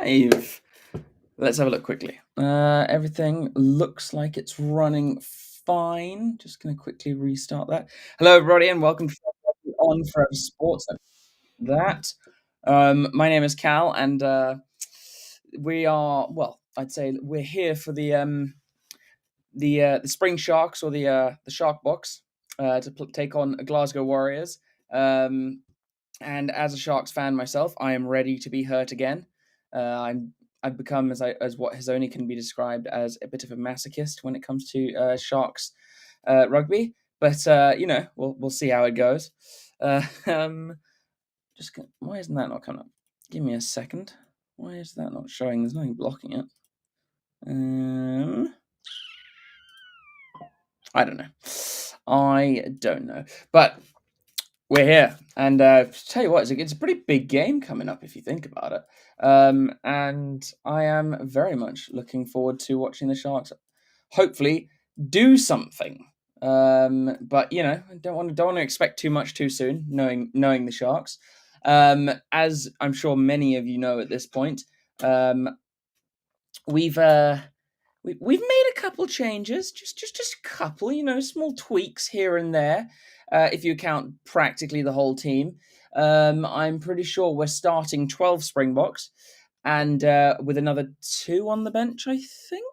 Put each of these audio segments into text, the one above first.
live. Let's have a look quickly. Everything looks like it's running fine. Just going to quickly restart that. Hello, everybody, and welcome to On Forever Sports. That. My name is Cal, and we are, well, I'd say we're here for the Spring Sharks, or the Shark Box, to take on Glasgow Warriors. And as a Sharks fan myself, I am ready to be hurt again. I've become, as what has only can be described as a bit of a masochist when it comes to Sharks rugby. But we'll see how it goes. Why isn't that not coming up? Give me a second. Why is that not showing? There's nothing blocking it. I don't know. But we're here, and tell you what, it's a pretty big game coming up if you think about it. And I am very much looking forward to watching the Sharks hopefully do something. But don't want to expect too much too soon, knowing the Sharks. As I'm sure many of you know at this point, we've made a couple changes, just a couple, small tweaks here and there. If you count practically the whole team, I'm pretty sure we're starting 12 Springboks, and with another 2 on the bench, I think.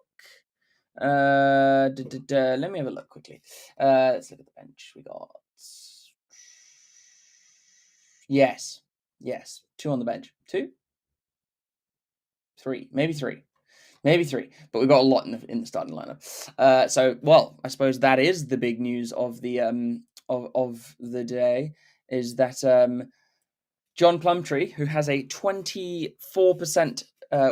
Let me have a look quickly. Let's look at the bench. We got yes, 2 on the bench. 2, 3, maybe 3. But we've got a lot in the starting lineup. I suppose that is the big news of the of the day, is that John Plumtree, who has a 24%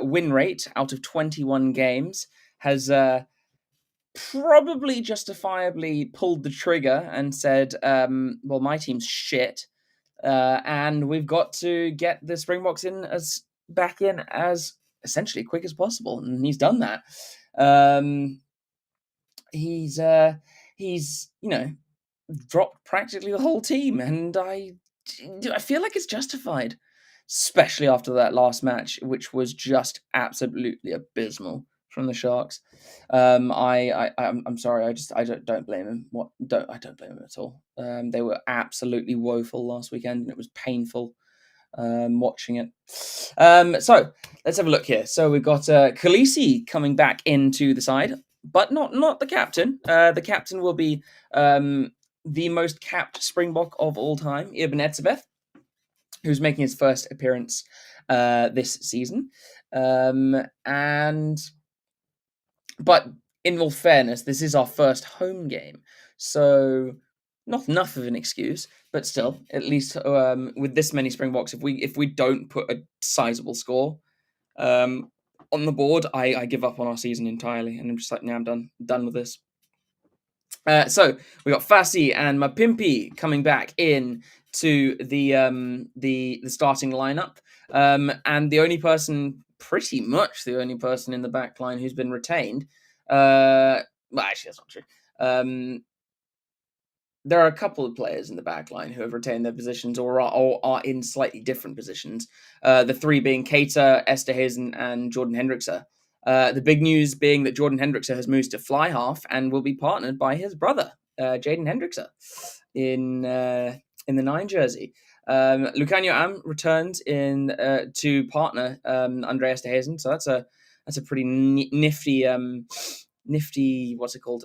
win rate out of 21 games, has probably justifiably pulled the trigger and said, "Well, my team's shit, and we've got to get the Springboks back in as essentially quick as possible," and he's done that. He's dropped practically the whole team, and I feel like it's justified, especially after that last match, which was just absolutely abysmal from the Sharks. I'm sorry, I don't blame him. I don't blame him at all. They were absolutely woeful last weekend, and it was painful watching it. So let's have a look here. So we've got Khaleesi coming back into the side, but not the captain. The captain will be the most capped Springbok of all time, Ibn Etzebeth, who's making his first appearance this season. But in all fairness, this is our first home game, so not enough of an excuse, but still, at least with this many Springboks, if we don't put a sizable score on the board, I give up on our season entirely, and I'm just like, nah, I'm done with this. So we got Fassi and Mapimpi coming back in to the starting lineup, and pretty much the only person in the back line who's been retained. Well, actually, that's not true. There are a couple of players in the back line who have retained their positions or are in slightly different positions. The 3 being Keita, Esterhuizen, and Jordan Hendrickse. The big news being that Jordan Hendrickse has moved to fly half and will be partnered by his brother, Jaden Hendrickse, in the 9 jersey. Lucanio Am returns in to partner Andre Esterhuizen, so that's a pretty nifty what's it called,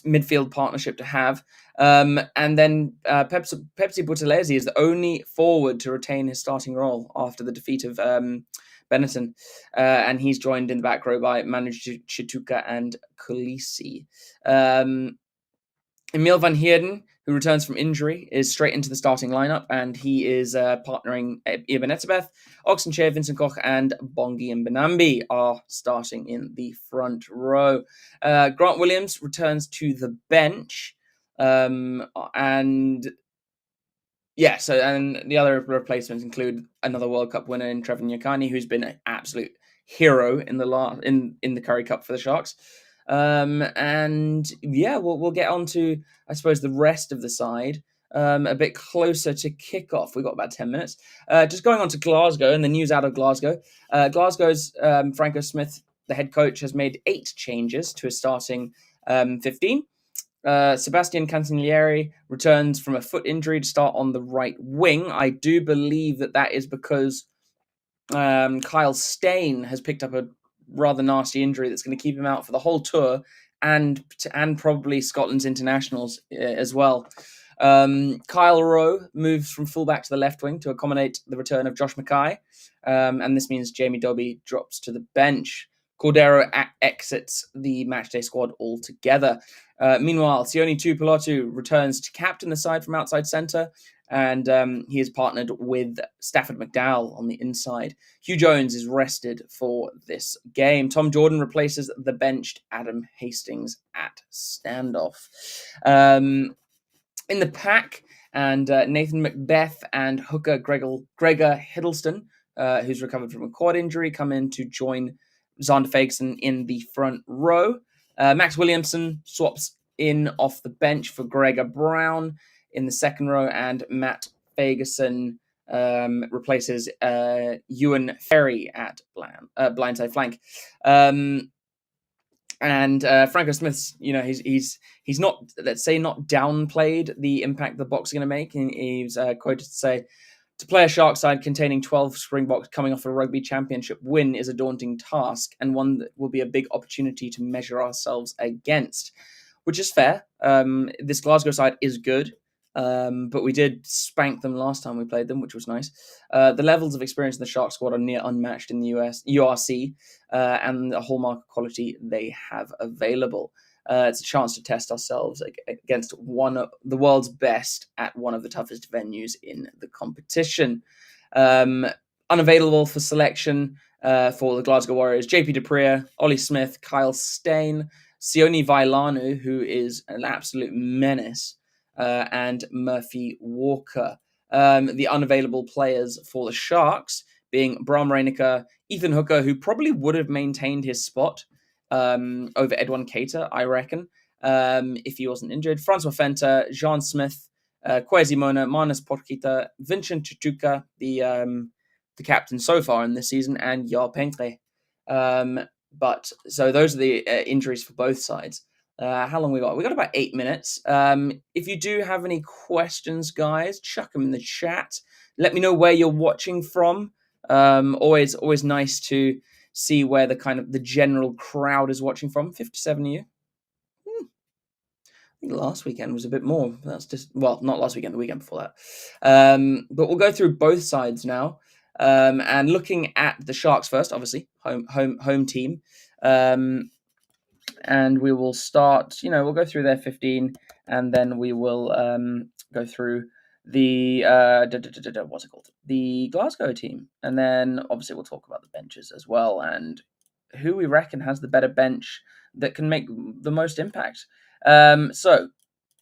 midfield partnership to have. And then Pepsi Buthelezi is the only forward to retain his starting role after the defeat of Benetton, and he's joined in the back row by Manu Chituka and Khaleesi. Emil van Heerden, who returns from injury, is straight into the starting lineup, and he is partnering Ibn Etzebeth. Oxenchair, Vincent Koch, and Bongi and Benambi are starting in the front row. Grant Williams returns to the bench, and the other replacements include another World Cup winner in Trevor Nyakani, who's been an absolute hero in the Currie Cup for the Sharks. We'll get on to, I suppose, the rest of the side. a bit closer to kickoff. We've got about 10 minutes. Just going on to Glasgow and the news out of Glasgow. Glasgow's Franco Smith, the head coach, has made 8 changes to his starting 15. Sebastian Cancellieri returns from a foot injury to start on the right wing. I do believe that is because Kyle Steyn has picked up a rather nasty injury that's going to keep him out for the whole tour and probably Scotland's internationals as well. Kyle Rowe moves from fullback to the left wing to accommodate the return of Josh Mackay, and this means Jamie Dobie drops to the bench. Cordero exits the matchday squad altogether. Meanwhile, Sione Tuipulotu returns to captain the side from outside centre, and he is partnered with Stafford McDowell on the inside. Hugh Jones is rested for this game. Tom Jordan replaces the benched Adam Hastings at standoff. In the pack, and Nathan Macbeth and hooker Gregor Hiddleston, who's recovered from a quad injury, come in to join Zander Fagerson in the front row. Max Williamson swaps in off the bench for Gregor Brown in the second row, and Matt Fagerson replaces Ewan Ferry at blindside flank. And Franco Smith's, he's not, let's say, not downplayed the impact the Boks are going to make. And he's quoted to say, to play a Shark side containing 12 Springboks coming off a Rugby Championship win is a daunting task, and one that will be a big opportunity to measure ourselves against, which is fair. This Glasgow side is good, but we did spank them last time we played them, which was nice. The levels of experience in the Shark squad are near unmatched in the URC, and the hallmark of quality they have available. It's a chance to test ourselves against one of the world's best at one of the toughest venues in the competition. Unavailable for selection for the Glasgow Warriors: JP du Preez, Ollie Smith, Kyle Steyn, Sione Vailanu, who is an absolute menace, and Murphy Walker. The unavailable players for the Sharks being Bram Reinecker, Ethan Hooker, who probably would have maintained his spot over Edwin Keita, I reckon, if he wasn't injured. Francois Fenter, Jean Smith, Kwesi Mona, Manus Porkita, Vincent Chuchuka, the captain so far in this season, and Yar Penkre. But so those are the injuries for both sides. How long we got? We got about 8 minutes. If you do have any questions, guys, chuck them in the chat. Let me know where you're watching from. Always nice to see where the general crowd is watching from. 57 of you. I think last weekend was a bit more. That's just, well, not last weekend, the weekend before that. But we'll go through both sides now. And looking at the Sharks first, obviously, home team. And we will start, we'll go through their 15, and then we will go through the what's it called? The Glasgow team. And then obviously we'll talk about the benches as well, and who we reckon has the better bench that can make the most impact. So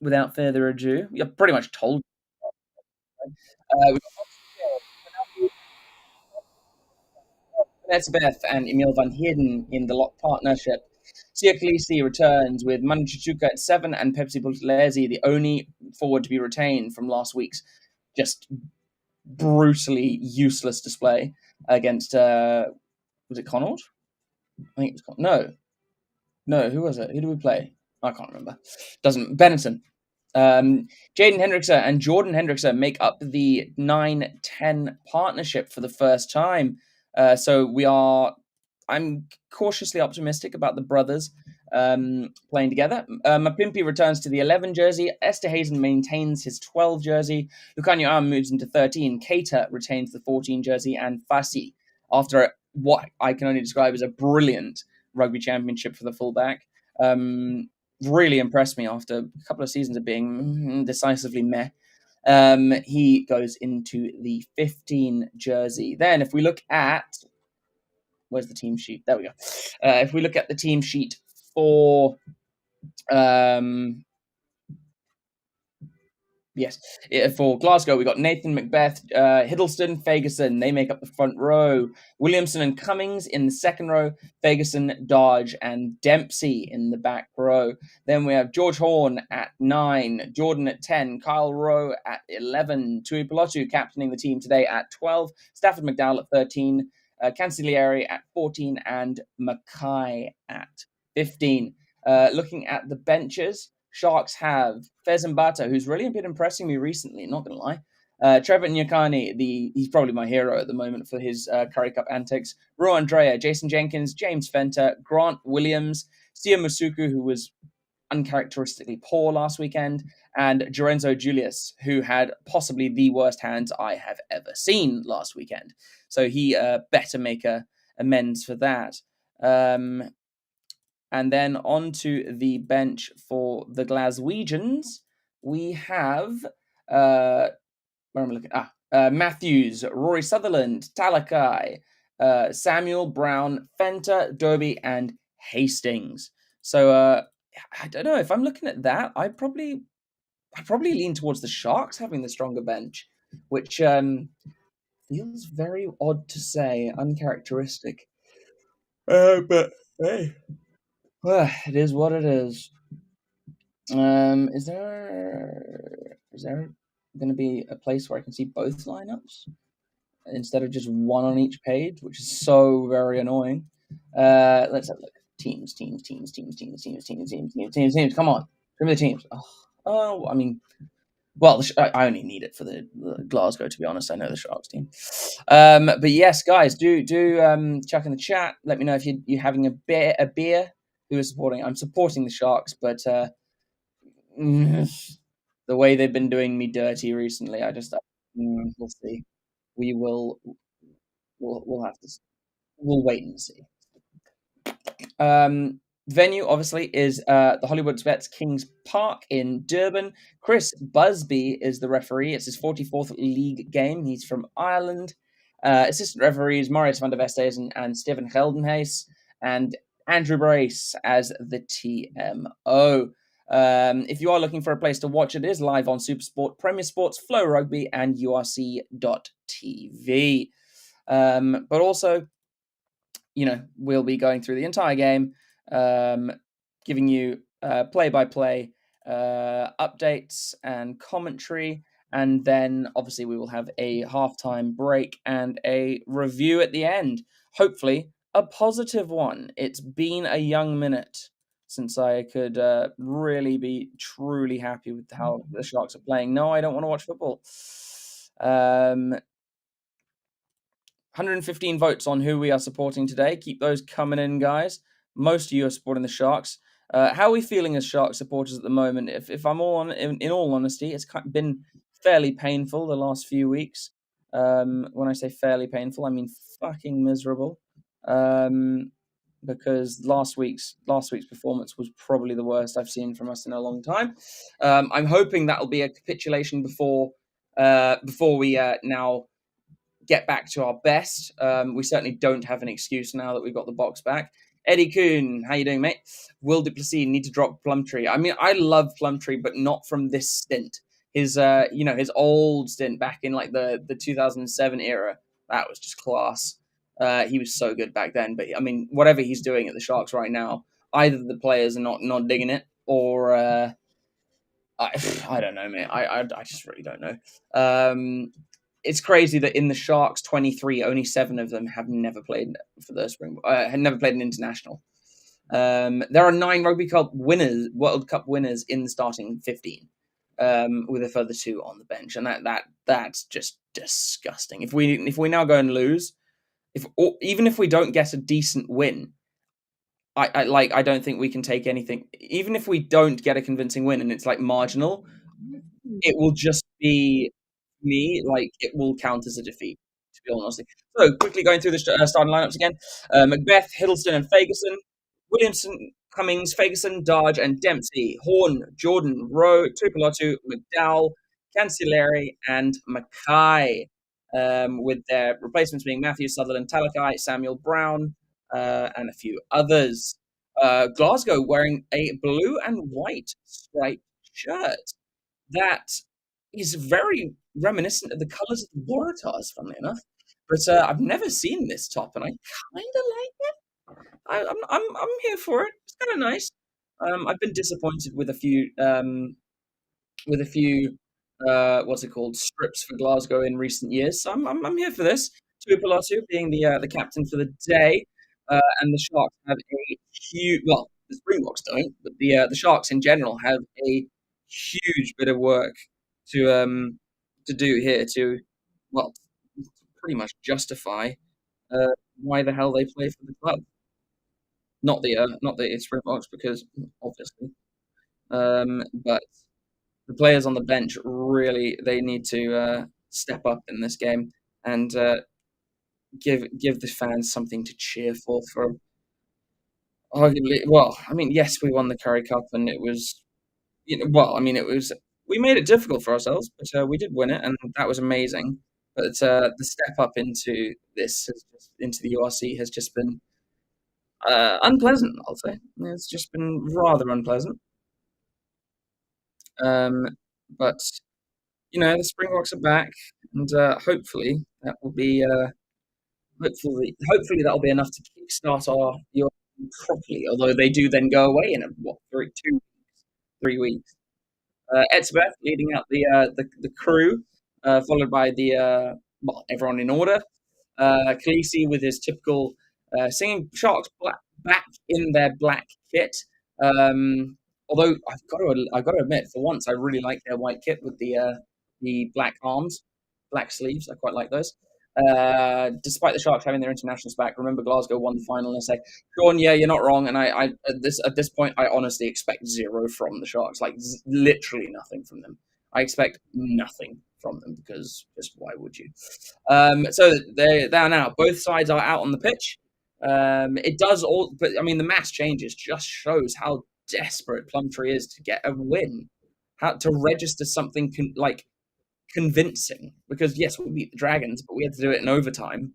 without further ado, you're pretty much told. We've got Elizabeth and Emil van Heerden in the lock partnership. Sia Khaleesi returns with Manu Chichuka at 7 and Pepsi Buthelezi, the only forward to be retained from last week's just brutally useless display against, was it Connaught? I think it was Connaught. No, who was it? Who did we play? I can't remember. Benetton. Jaden Hendrickson and Jordan Hendrickson make up the 9-10 partnership for the first time. I'm cautiously optimistic about the brothers playing together. Mapimpi returns to the 11 jersey. Esterhazen maintains his 12 jersey. Lucanio Am moves into 13. Keita retains the 14 jersey. And Fassi, after what I can only describe as a brilliant rugby championship for the fullback, really impressed me after a couple of seasons of being decisively meh. He goes into the 15 jersey. Then if we look at, where's the team sheet? There we go. If we look at the team sheet for Yes. For Glasgow, we got Nathan, Macbeth, Hiddleston, Fagerson. They make up the front row. Williamson and Cummings in the second row. Fagerson, Dodge, and Dempsey in the back row. Then we have George Horn at 9, Jordan at 10, Kyle Rowe at 11, Tui Pelotu captaining the team today at 12, Stafford McDowell at 13, Cancellieri at 14, and Mackay at 15. Looking at the benches, Sharks have Fez Mbata, who's really been impressing me recently, not going to lie. Trevor Nyakani, he's probably my hero at the moment for his Currie Cup antics. Ro Andrea, Jason Jenkins, James Fenter, Grant Williams, Sia Musuku, who was uncharacteristically poor last weekend, and Lorenzo Julius, who had possibly the worst hands I have ever seen last weekend. So he better make amends for that. And then onto the bench for the Glaswegians, we have where am I looking? Matthews, Rory Sutherland, Talakai, Samuel Brown, Fenter, Dobie, and Hastings. So I don't know if I'm looking at that. I'd probably lean towards the Sharks having the stronger bench, which feels very odd to say, uncharacteristic. But hey, it is what it is. Is there going to be a place where I can see both lineups instead of just one on each page, which is so very annoying? Let's have a look. Teams. Come on, give me the teams. Oh, I mean, well, I only need it for the Glasgow, to be honest. I know the Sharks team. But yes, guys, do chuck in the chat. Let me know if you're having a beer. Who is supporting? I'm supporting the Sharks, but the way they've been doing me dirty recently, we'll see. We will. We'll have to. We'll wait and see. Venue obviously is the Hollywood Bets Kings Park in Durban. Chris Busby is the referee. It's his 44th league game. He's from Ireland. Assistant referees Marius van der Vesthuizen and Stephen Geldenhuis, and Andrew Brace as the TMO. If you are looking for a place to watch, it is live on Supersport, Premier Sports, Flow Rugby, and URC.tv. But also, we'll be going through the entire game, giving you play-by-play updates and commentary. And then, obviously, we will have a halftime break and a review at the end. Hopefully, a positive one. It's been a young minute since I could really be truly happy with how the Sharks are playing. No, I don't want to watch football. 115 votes on who we are supporting today. Keep those coming in, guys. Most of you are supporting the Sharks. How are we feeling as Sharks supporters at the moment? If I'm in all honesty, it's been fairly painful the last few weeks. When I say fairly painful, I mean fucking miserable. Because last week's performance was probably the worst I've seen from us in a long time. I'm hoping that'll be a capitulation before we now get back to our best. We certainly don't have an excuse now that we've got the box back. Eddie Kuhn, how you doing, mate? Will Duplessis need to drop Plumtree? I mean, I love Plumtree, but not from this stint. His old stint back in like the 2007 era, that was just class. He was so good back then. But I mean, whatever he's doing at the Sharks right now, either the players are not digging it, or I don't know, mate. I just really don't know. It's crazy that in the Sharks 23, only 7 of them have never played for the had never played an international. There are 9 World Cup winners in the starting 15, with a further 2 on the bench, and that's just disgusting. If we now go and lose, even if we don't get a decent win, I don't think we can take anything. Even if we don't get a convincing win and it's like marginal, it will just be me, like, it will count as a defeat, to be honest. So, quickly going through the starting lineups again. Macbeth, Hiddleston, and Fagerson. Williamson, Cummings, Fagerson, Dodge, and Dempsey. Horn, Jordan, Rowe, Tuipulotu, McDowell, Cancellieri, and Mackay. With their replacements being Matthew Sutherland, Talakai, Samuel Brown, and a few others. Glasgow wearing a blue and white striped shirt. That is very reminiscent of the colours of the Waratahs, funnily enough. But I've never seen this top, and I kind of like it. I'm here for it. It's kind of nice. I've been disappointed with a few what's it called, strips for Glasgow in recent years. So I'm here for this. Tuipulotu being the captain for the day, and the Sharks have a huge. Well, the Springboks don't, but the Sharks in general have a huge bit of work to do here to, well, pretty much justify uh, why the hell they play for the club. Not the Springboks, because obviously, but the players on the bench really, they need to step up in this game and give the fans something to cheer for. For arguably, well, I mean, yes, we won the Currie Cup, and it was, well, I mean, it was, we made it difficult for ourselves, but we did win it, and that was amazing. But the step up into into the URC has just been unpleasant. I'll say it's just been rather unpleasant. Um, but the Springboks are back, and hopefully that will be hopefully that'll be enough to kickstart our year properly. Although they do then go away in what, 3 weeks. Etzebeth leading out the crew, followed by everyone in order. Khaleesi with his typical singing Sharks back in their black kit. Although I've got to admit, for once, I really like their white kit with the black arms, black sleeves. I quite like those. Despite the Sharks having their internationals back, remember Glasgow won the final, and I say, Sean, yeah, you're not wrong. And I at this point, I honestly expect zero from the Sharks, like literally nothing from them. I expect nothing from them, because just why would you? So they are now, both sides are out on the pitch. It does all, but I mean, the mass changes just shows how desperate Plumtree is to get a win, how to register something like convincing. Because yes, we beat the Dragons, but we had to do it in overtime,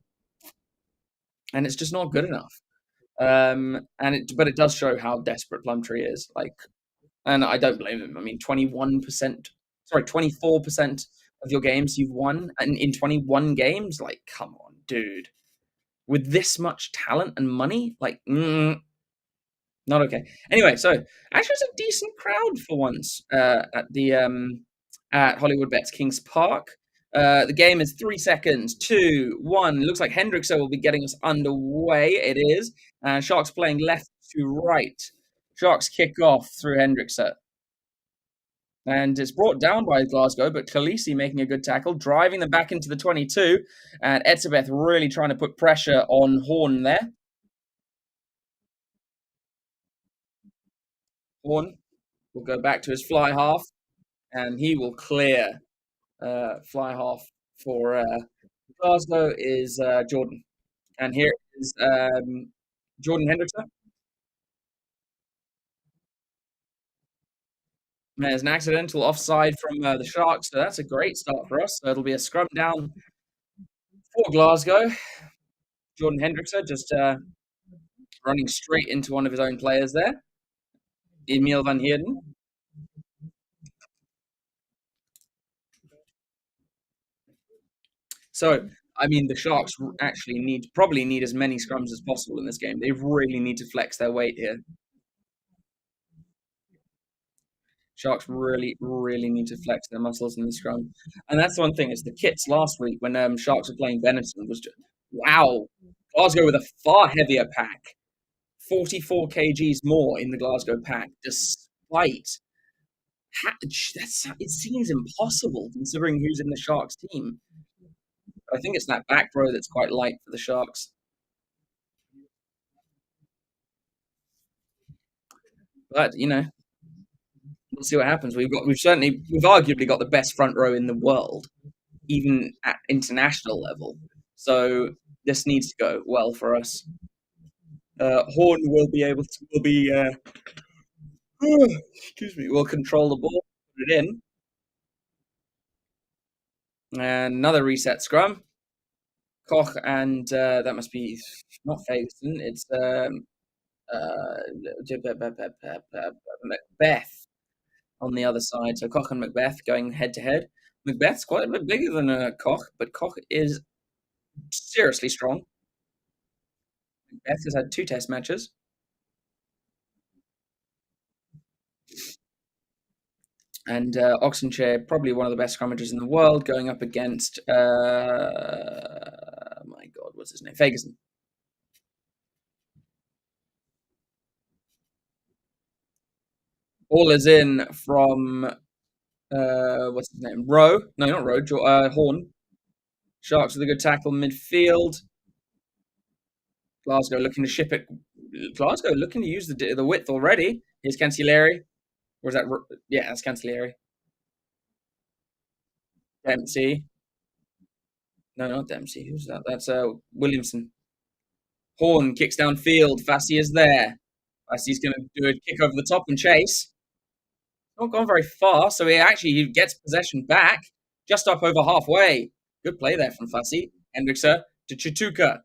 and it's just not good enough. But it does show how desperate Plumtree is. Like, and I don't blame him. I mean, 21%, sorry, 24% of your games you've won, and in 21 games, like, come on, dude. With this much talent and money, like, not okay. Anyway, so actually, it's a decent crowd for once at Hollywood Bets Kings Park. The game is 3 seconds, 2, 1. Looks like Hendrickson will be getting us underway. It is. Sharks playing left to right. Sharks kick off through Hendrickson. And it's brought down by Glasgow, but Khaleesi making a good tackle, driving them back into the 22. And Etzebeth really trying to put pressure on Horn there. Horn will go back to his fly half, and he will clear fly half for Glasgow is Jordan. And here is Jordan Hendrickson. There's an accidental offside from the Sharks, so that's a great start for us. So it'll be a scrum down for Glasgow. Jordan Hendrickson just running straight into one of his own players there, Emil van Heerden. So, I mean, the Sharks actually probably need as many scrums as possible in this game. They really need to flex their weight here. Sharks really, really need to flex their muscles in the scrum. And that's the one thing, is the kits last week when Sharks were playing Benetton was just, wow. Glasgow with a far heavier pack, 44 kgs more in the Glasgow pack, despite it seems impossible considering who's in the Sharks team. I think it's that back row that's quite light for the Sharks. But we'll see what happens. We've arguably got the best front row in the world, even at international level. So this needs to go well for us. Horn excuse me, will control the ball, put it in, and another reset scrum. Koch and that must be not Fagerson. It's Macbeth on the other side. So Koch and Macbeth going head to head. Macbeth's quite a bit bigger than Koch, but Koch is seriously strong. Macbeth has had 2 test matches. And Oxenchair, probably one of the best scrummagers in the world, going up against, my God, what's his name? Ferguson. Ball is in from, what's his name? Rowe. No, not Rowe. Horn. Sharks with a good tackle midfield. Glasgow looking to ship it. Glasgow looking to use the width already. Here's Cancellieri. Or is that? Yeah, that's Cancellieri. Dempsey. No, not Dempsey. Who's that? That's Williamson. Horn kicks downfield. Vassy is there. Vassy's going to do a kick over the top and chase. Not gone very far, so he gets possession back, just up over halfway. Good play there from Vassy. Hendrickse to Chituka.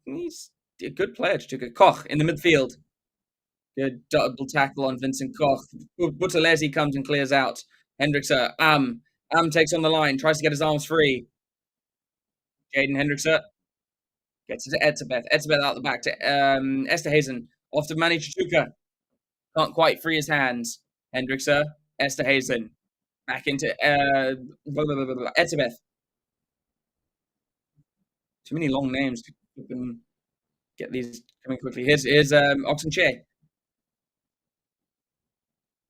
He's a good player, Chituka. Koch in the midfield. Good double tackle on Vincent Koch. Buttalesi comes and clears out. Hendrickse, takes on the line, tries to get his arms free. Jaden Hendrickse gets it to Etzebeth. Etzebeth out the back to Esterhazen. Off to Manny Chituka. Can't quite free his hands. Hendrickse, Esterhazen. Back into Etzebeth. Too many long names to get these coming quickly. Here's Oxenchair.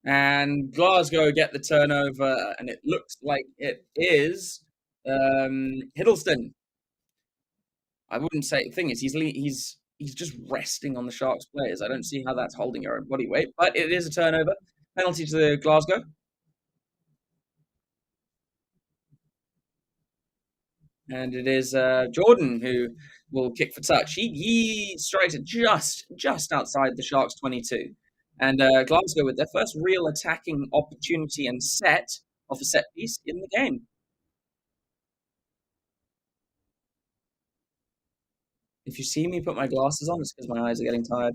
And Glasgow get the turnover, and it looks like it is Hiddleston. I wouldn't say. The thing is, he's just resting on the Sharks players. I don't see how that's holding your own body weight, but it is a turnover. Penalty to the Glasgow. And it is Jordan who will kick for touch. He strikes it just outside the Sharks 22. And Glasgow with their first real attacking opportunity and set off a set piece in the game. If you see me put my glasses on, it's because my eyes are getting tired.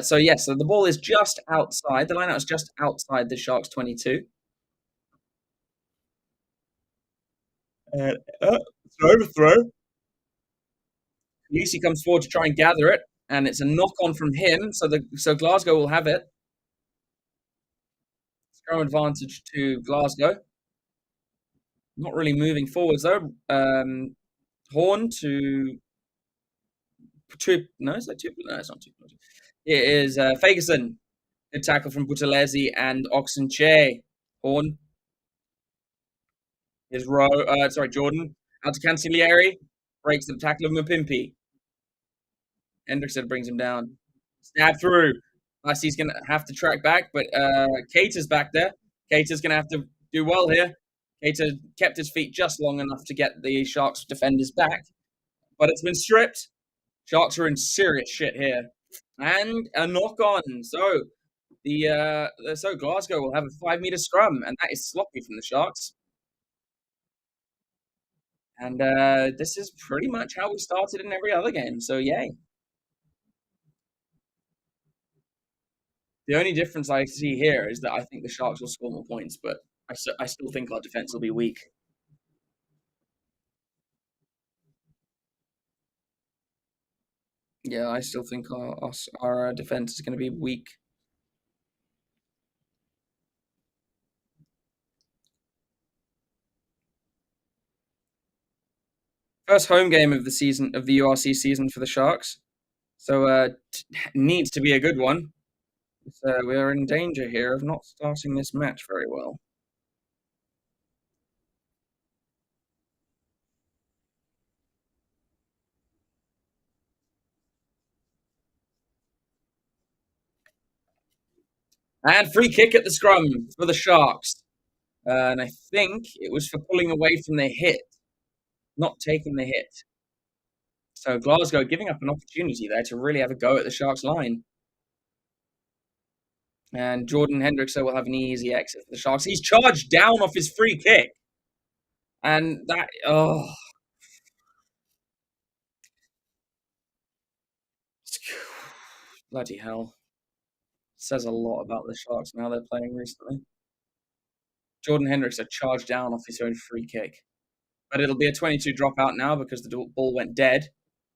So the ball is just outside. The lineout is just outside the Sharks 22. It's an overthrow. Lucy comes forward to try and gather it, and it's a knock on from him. So Glasgow will have it. Scrum advantage to Glasgow. Not really moving forwards though. Horn to no, is that two? No, it's not two. It is Ferguson. Good tackle from Buttalesi and Oxenchair. Horn is Jordan out to Cancellieri. Breaks the tackle of Mapimpi. Hendrickson brings him down. Stab through. He's going to have to track back, but Cater's back there. Cater's going to have to do well here. Cater kept his feet just long enough to get the Sharks defenders back, but it's been stripped. Sharks are in serious shit here. And a knock on. So Glasgow will have a 5-meter scrum, and that is sloppy from the Sharks. And this is pretty much how we started in every other game. So yay. The only difference I see here is that I think the Sharks will score more points, but I still think our defense will be weak. Yeah, I still think our defense is going to be weak. First home game of the season of the URC season for the Sharks, so needs to be a good one. So we are in danger here of not starting this match very well. And free kick at the scrum for the Sharks. And I think it was for pulling away from the hit, not taking the hit. So Glasgow giving up an opportunity there to really have a go at the Sharks line. And Jordan Hendrickse will have an easy exit for the Sharks. He's charged down off his free kick. And that, bloody hell. Says a lot about the Sharks and how they're playing recently. Jordan Hendricks charged down off his own free kick. But it'll be a 22 dropout now because the ball went dead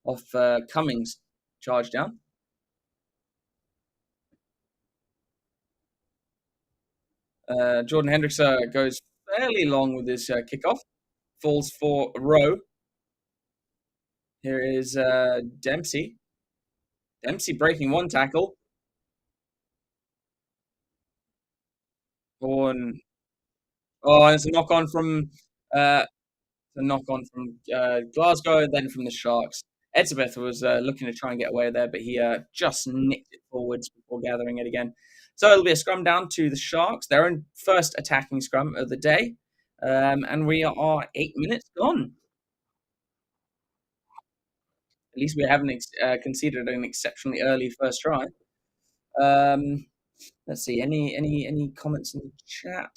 off Cummings charge down. Jordan Hendricks goes fairly long with his kickoff, falls for a row. Here is Dempsey. Dempsey breaking one tackle. On, oh, and it's a knock on from Glasgow, and then from the Sharks. Etzebeth was looking to try and get away there, but he just nicked it forwards before gathering it again. So it'll be a scrum down to the Sharks, their own first attacking scrum of the day. And we are 8 minutes gone. At least we haven't conceded an exceptionally early first try. Let's see. Any comments in the chat?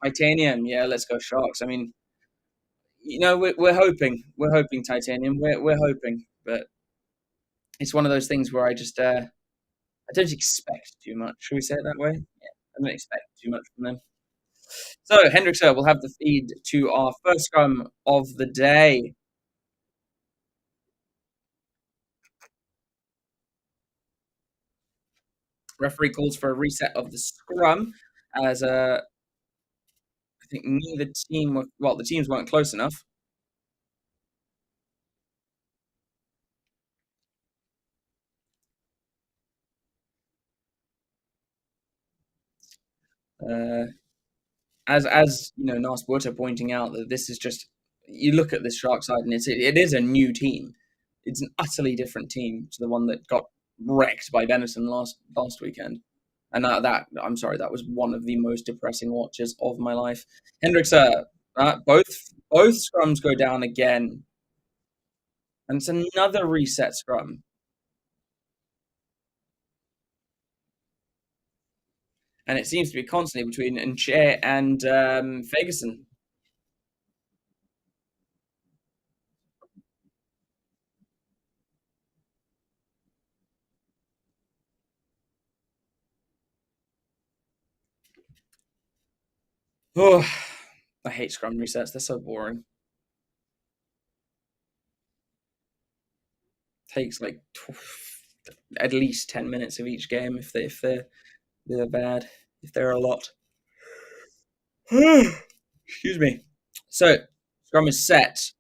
Titanium, yeah, let's go Sharks. I mean, we're hoping Titanium. We're hoping, but it's one of those things where I don't expect too much. Should we say it that way? Yeah, I don't expect too much from them. So Hendricks will have the feed to our first scrum of the day. Referee calls for a reset of the scrum as I think neither team the teams weren't close enough. As you know, Nasbuta pointing out that this is just, you look at this Shark side and it is a new team. It's an utterly different team to the one that got wrecked by Benetton last weekend. And that was one of the most depressing watches of my life. Hendricks, both scrums go down again, and it's another reset scrum. And it seems to be constantly between Nche and Ferguson. Oh, I hate scrum resets. They're so boring. Takes like at least 10 minutes of each game if they're bad, if they're a lot. Excuse me. So scrum is set.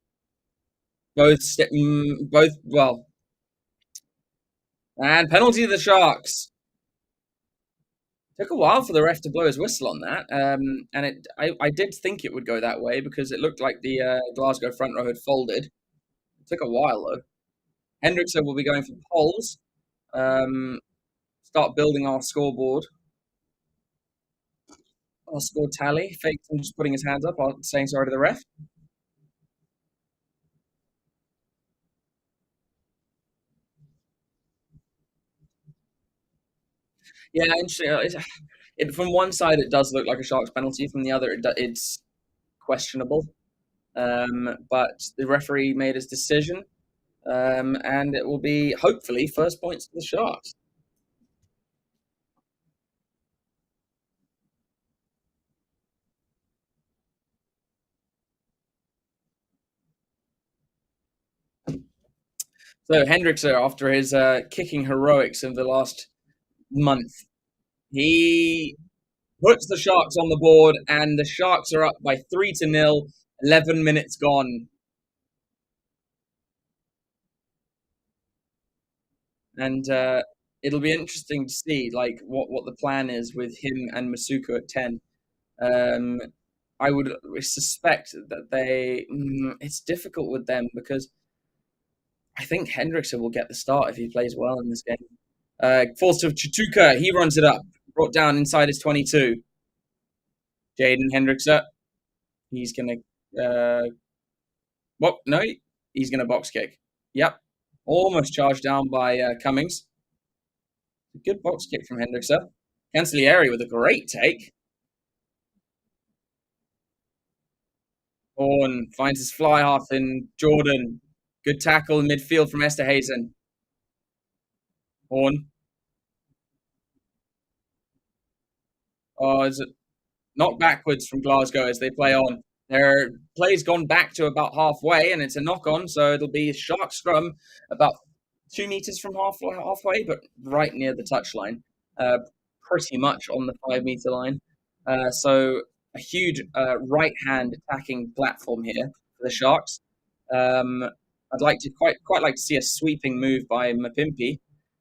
Both well, and penalty to the Sharks. Took a while for the ref to blow his whistle on that, and I did think it would go that way because it looked like the Glasgow front row had folded. It took a while though. Hendricks will be going for poles. Start building our scoreboard. Our score tally. Fakes and just putting his hands up, saying sorry to the ref. Yeah, interesting. From one side, it does look like a Sharks penalty. From the other, it's questionable. But the referee made his decision, and it will be hopefully first points to the Sharks. So Hendricks, after his kicking heroics of the last month, he puts the Sharks on the board, and the Sharks are up by 3-0. 11 minutes gone. And it'll be interesting to see like what the plan is with him and Masuku at 10. I would suspect that it's difficult with them because I think Hendrickson will get the start if he plays well in this game. Falls to Chituka. He runs it up. Brought down inside his 22. Jaden Hendrickson. He's going to... no, he's going to box kick. Yep. Almost charged down by Cummings. Good box kick from Hendrickson. Cancellieri with a great take. Horn finds his fly half in Jordan. Good tackle in midfield from Esterhazen. Horn. Oh, is it? Knocked backwards from Glasgow as they play on. Their play's gone back to about halfway, and it's a knock on, so it'll be Shark scrum about 2 meters from halfway, but right near the touchline, pretty much on the 5 meter line. So a huge right hand attacking platform here for the Sharks. I'd like to quite like to see a sweeping move by Mapimpi.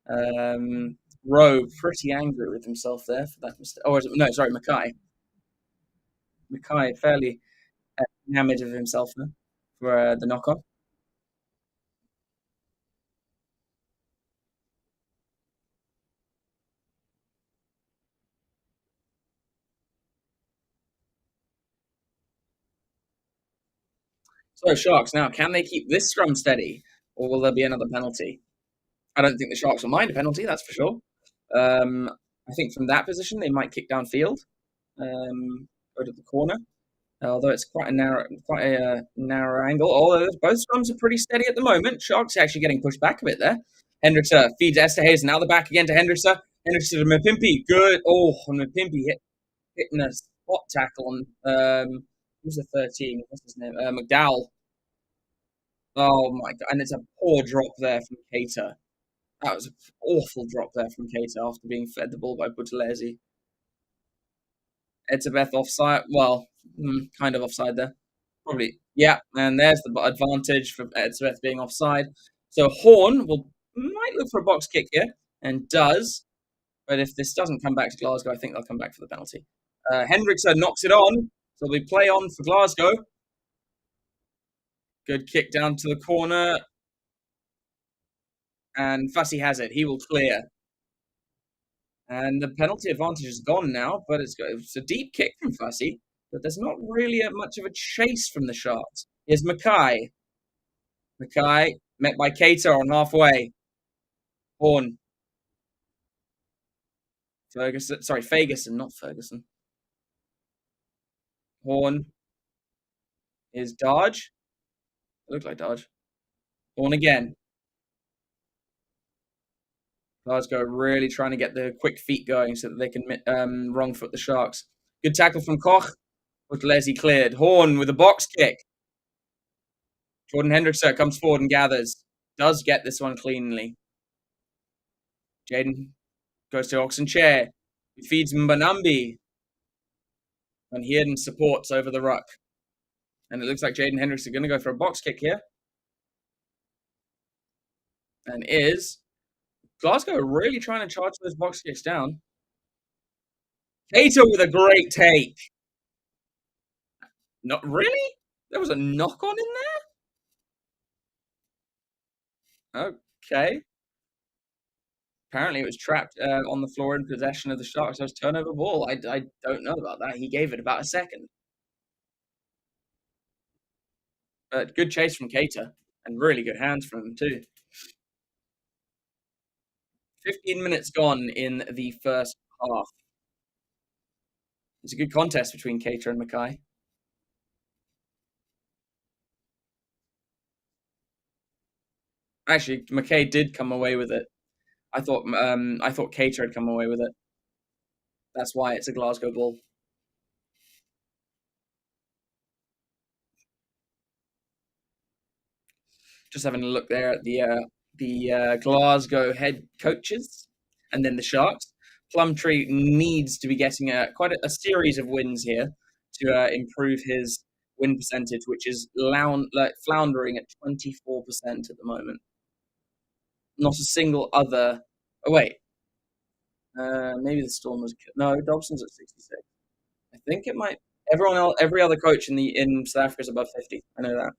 Um, Rowe pretty angry with himself there for that mistake. Oh, no, sorry, Mackay fairly enamored of himself now for the knock on. So Sharks now, can they keep this scrum steady, or will there be another penalty? I don't think the Sharks will mind a penalty, that's for sure. Um, I think from that position they might kick downfield, go to the corner. Although it's quite a narrow angle. Although both scrums are pretty steady at the moment. Sharks actually getting pushed back a bit there. Hendrickson feeds Esterhazy. Now the back again to Hendrickson. Hendrickson to Mapimpi. Good. Oh, Mapimpi hitting a spot tackle on who's the 13? What's his name? McDowell. Oh my god! And it's a poor drop there from Cater. That was an awful drop there from Cater after being fed the ball by Buthelezi. Etzebeth offside. Well, kind of offside there. Probably, yeah. And there's the advantage for Etzebeth being offside. So Horn might look for a box kick here and does. But if this doesn't come back to Glasgow, I think they'll come back for the penalty. Hendrickson knocks it on. So we play on for Glasgow. Good kick down to the corner. And Fussy has it. He will clear. And the penalty advantage is gone now, but it's a deep kick from Fussy. But there's not really much of a chase from the Sharks. Here's Mackay. Mackay met by Cater on halfway. Horn. Fagerson, not Ferguson. Horn is Dodge. It looked like Dodge. Horn again. Glasgow really trying to get the quick feet going so that they can wrong foot the Sharks. Good tackle from Koch. With Leslie cleared. Horn with a box kick. Jordan Hendrickson comes forward and gathers. Does get this one cleanly. Jaden goes to Oxen Chair. He feeds Mbanambi. And Hearden supports over the ruck. And it looks like Jaden Hendrickson going to go for a box kick here. And is Glasgow really trying to charge those box kicks down. Cater with a great take. Not really? There was a knock on in there? Okay. Apparently it was trapped on the floor in possession of the Sharks. It was turnover ball. I don't know about that. He gave it about a second. But good chase from Cater. And really good hands from him too. 15 minutes gone in the first half. It's a good contest between Cater and Mackay. Actually, Mackay did come away with it. I thought Cater had come away with it. That's why it's a Glasgow ball. Just having a look there at the Glasgow head coaches, and then the Sharks. Plumtree needs to be getting quite a series of wins here to improve his win percentage, which is floundering at 24% at the moment. Not a single other. Oh wait, maybe the Storm was no. Dobson's at 66. I think it might. Everyone else, every other coach in South Africa is above 50. I know that.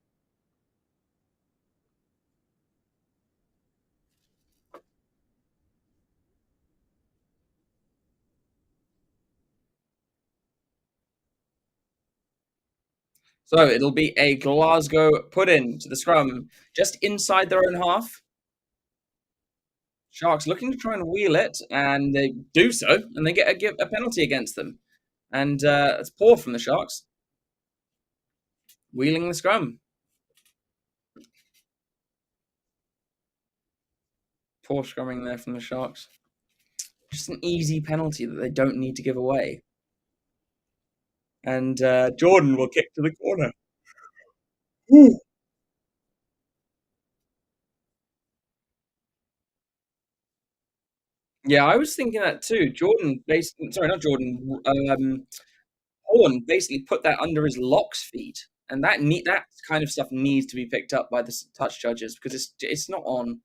So it'll be a Glasgow put in to the scrum just inside their own half. Sharks looking to try and wheel it, and they do so, and they get a penalty against them. And it's poor from the Sharks. Wheeling the scrum. Poor scrumming there from the Sharks. Just an easy penalty that they don't need to give away. And Jordan will kick to the corner. Ooh. Yeah, I was thinking that too. Jordan basically, sorry, not Jordan. Horn basically put that under his locks feet, and that kind of stuff needs to be picked up by the touch judges because it's not on.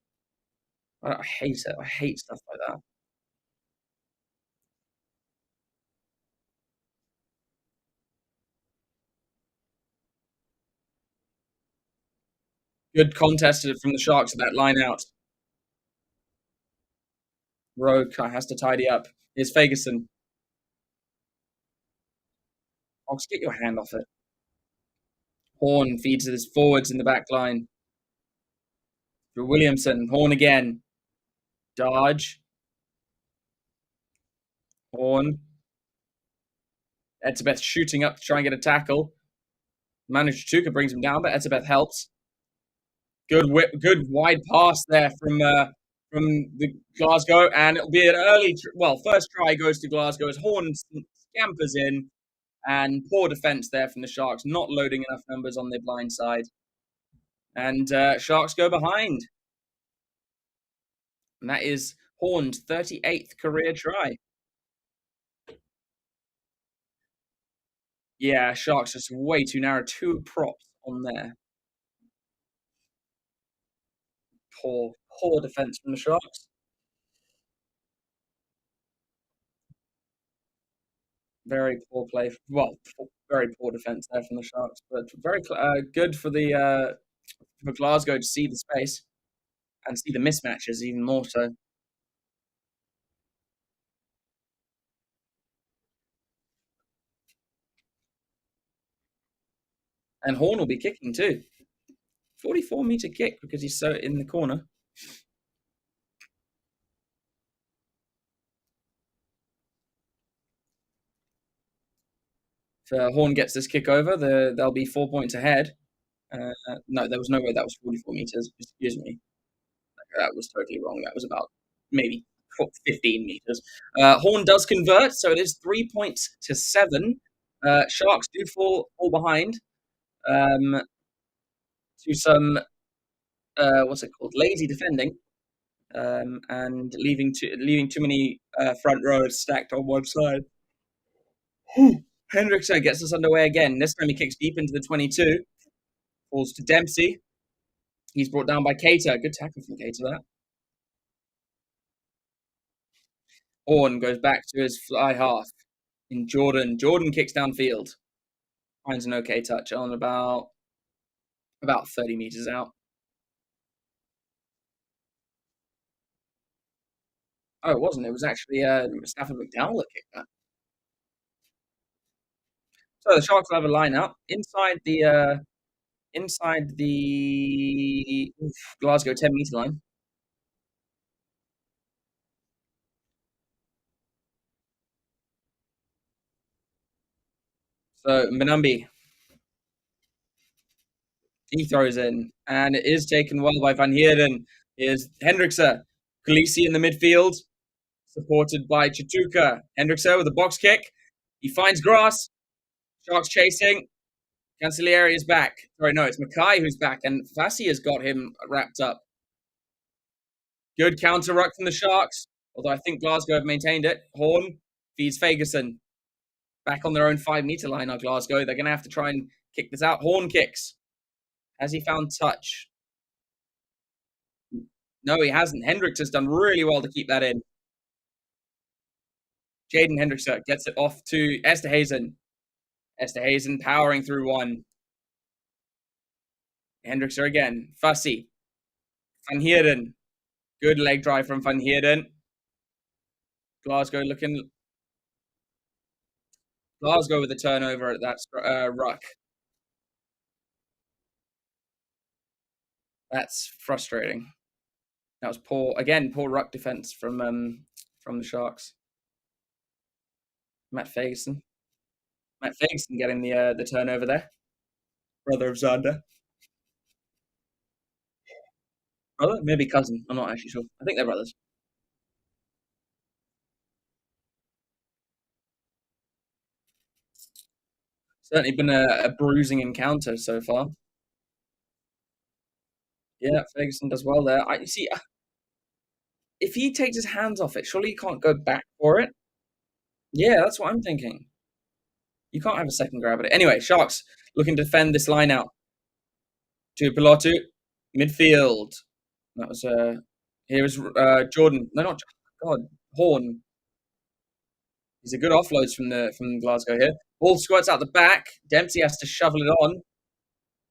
I hate it. I hate stuff like that. Good contest from the Sharks at that line out. Rogue has to tidy up. Here's Fagerson. Ox, get your hand off it. Horn feeds his forwards in the back line. For Williamson. Horn again. Dodge. Horn. Etzebeth shooting up to try and get a tackle. Manager Chuka brings him down, but Etzebeth helps. Good wide pass there from the Glasgow, and it'll be an early. First try goes to Glasgow as Horn scampers in, and poor defense there from the Sharks, not loading enough numbers on their blind side, and Sharks go behind, and that is Horn's 38th career try. Yeah, Sharks just way too narrow. Two props on there. Poor defense from the Sharks. Very poor play. Well, very poor defense there from the Sharks, but very good for Glasgow to see the space and see the mismatches even more so. And Horn will be kicking too. 44-meter kick because he's so in the corner. If Horn gets this kick over, they'll be 4 points ahead. No, there was no way that was 44 meters. Excuse me. That was totally wrong. That was about maybe 15 meters. Horn does convert, so it is 3 points to 7. Sharks do fall behind to some what's it called? Lazy defending, and leaving too many front rows stacked on one side. Hendrickson gets us underway again. This time he kicks deep into the 22. Falls to Dempsey. He's brought down by Cater. Good tackle from Cater there. Horn goes back to his fly half. In Jordan. Jordan kicks downfield. Finds an okay touch on about 30 meters out. Oh, it wasn't. It was actually Stafford McDowell that kicked that. So the Sharks will have a line out inside the Glasgow 10-meter line. So Menambi, he throws in, and it is taken well by Van Heerden. Here's Hendrickson. Khaleesi in the midfield, supported by Chituka. Hendrickson with a box kick. He finds grass. Sharks chasing. Cancellieri is back. Sorry, no, it's Mackay who's back, and Fassi has got him wrapped up. Good counter ruck from the Sharks, although I think Glasgow have maintained it. Horn feeds Fagerson. Back on their own 5-meter line are Glasgow. They're going to have to try and kick this out. Horn kicks. Has he found touch? No, he hasn't. Hendricks has done really well to keep that in. Jaden Hendricks gets it off to Esterhazen. Esterhazen powering through one. Hendricks again. Fussy. Van Heerden. Good leg drive from Van Heerden. Glasgow with a turnover at that ruck. That's frustrating. That was poor ruck defense from the Sharks. Matt Fagerson getting the turnover there. Brother of Zander. Brother? Maybe cousin. I'm not actually sure. I think they're brothers. Certainly been a bruising encounter so far. Yeah, Ferguson does well there. I see, if he takes his hands off it, surely he can't go back for it? Yeah, that's what I'm thinking. You can't have a second grab at it. Anyway, Sharks looking to defend this line out to Pilotu, midfield. That was, here is, Jordan. No, not God, Horn. He's a good offloads from Glasgow here. Ball squirts out the back. Dempsey has to shovel it on.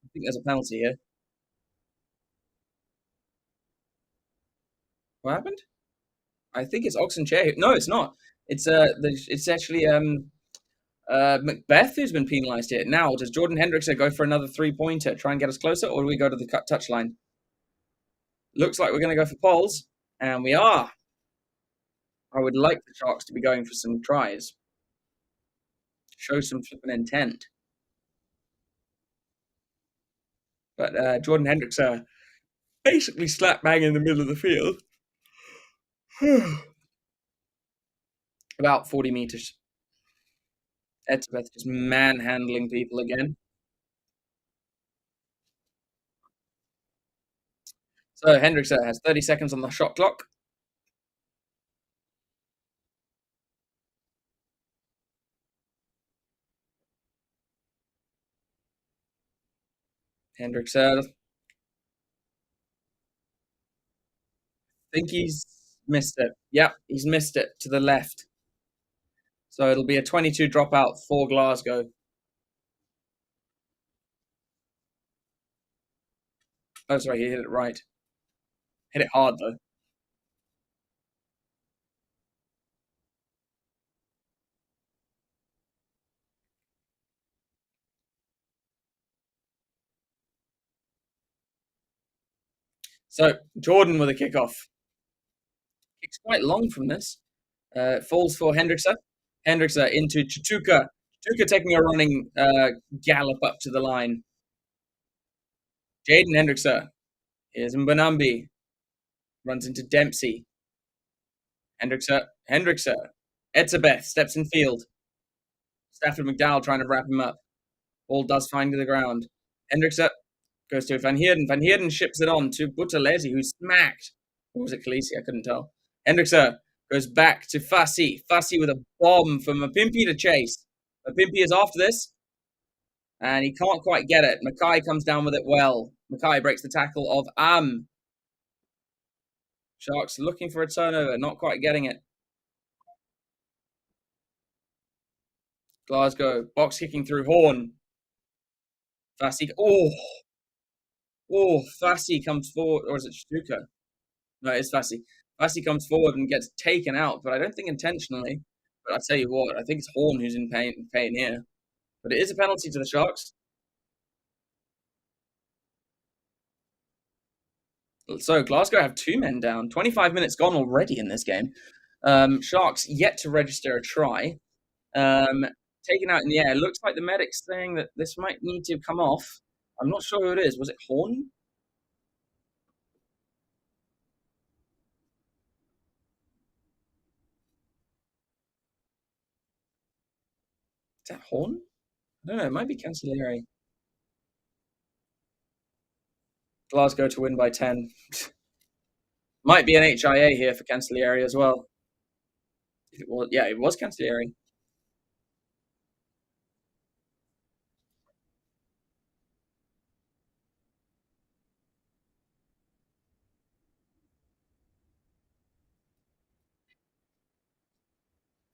I think there's a penalty here. What happened? I think it's Oxenchair. No, it's not. It's actually Macbeth who's been penalised here. Now, does Jordan Hendrickson go for another 3-pointer, try and get us closer, or do we go to the cut touch line? Looks like we're going to go for Poles, and we are. I would like the Sharks to be going for some tries. Show some flipping intent. But Jordan Hendrickson basically slap bang in the middle of the field. About 40 metres. Etzebeth just manhandling people again. So Hendrickson has 30 seconds on the shot clock. Hendrickson, I think he's missed it. Yep, he's missed it to the left. So it'll be a 22 dropout for Glasgow. Oh, sorry, he hit it right. Hit it hard, though. So Jordan with a kickoff. Kicks quite long from this. Falls for Hendrickson. Hendrickson into Chituka. Chituka taking a running gallop up to the line. Jaden Hendrickson. Here's Mbanambi. Runs into Dempsey. Hendrickson. Etzebeth steps in field. Stafford McDowell trying to wrap him up. Ball does find the ground. Hendrickson goes to Van Heerden. Van Heerden ships it on to Buthelezi, who's smacked. Or was it Khaleesi? I couldn't tell. Hendrickson goes back to Fassi. Fassi with a bomb for Mapimpi to chase. Mapimpi is after this, and he can't quite get it. Mackay comes down with it well. Mackay breaks the tackle of Sharks looking for a turnover, not quite getting it. Glasgow box kicking through Horn. Fassi. Fassi comes forward, or is it Stuka? No, it's Fassi. Fassi comes forward and gets taken out, but I don't think intentionally. But I tell you what, I think it's Horn who's in pain here. But it is a penalty to the Sharks. So Glasgow have 2 men down. 25 minutes gone already in this game. Sharks yet to register a try. Taken out in the air. Looks like the medic's saying that this might need to come off. I'm not sure who it is. Was it Horn? Is that Horn? I don't know. It might be Cancellieri. Glasgow to win by 10. Might be an HIA here for Cancellieri as well. It was Cancellieri.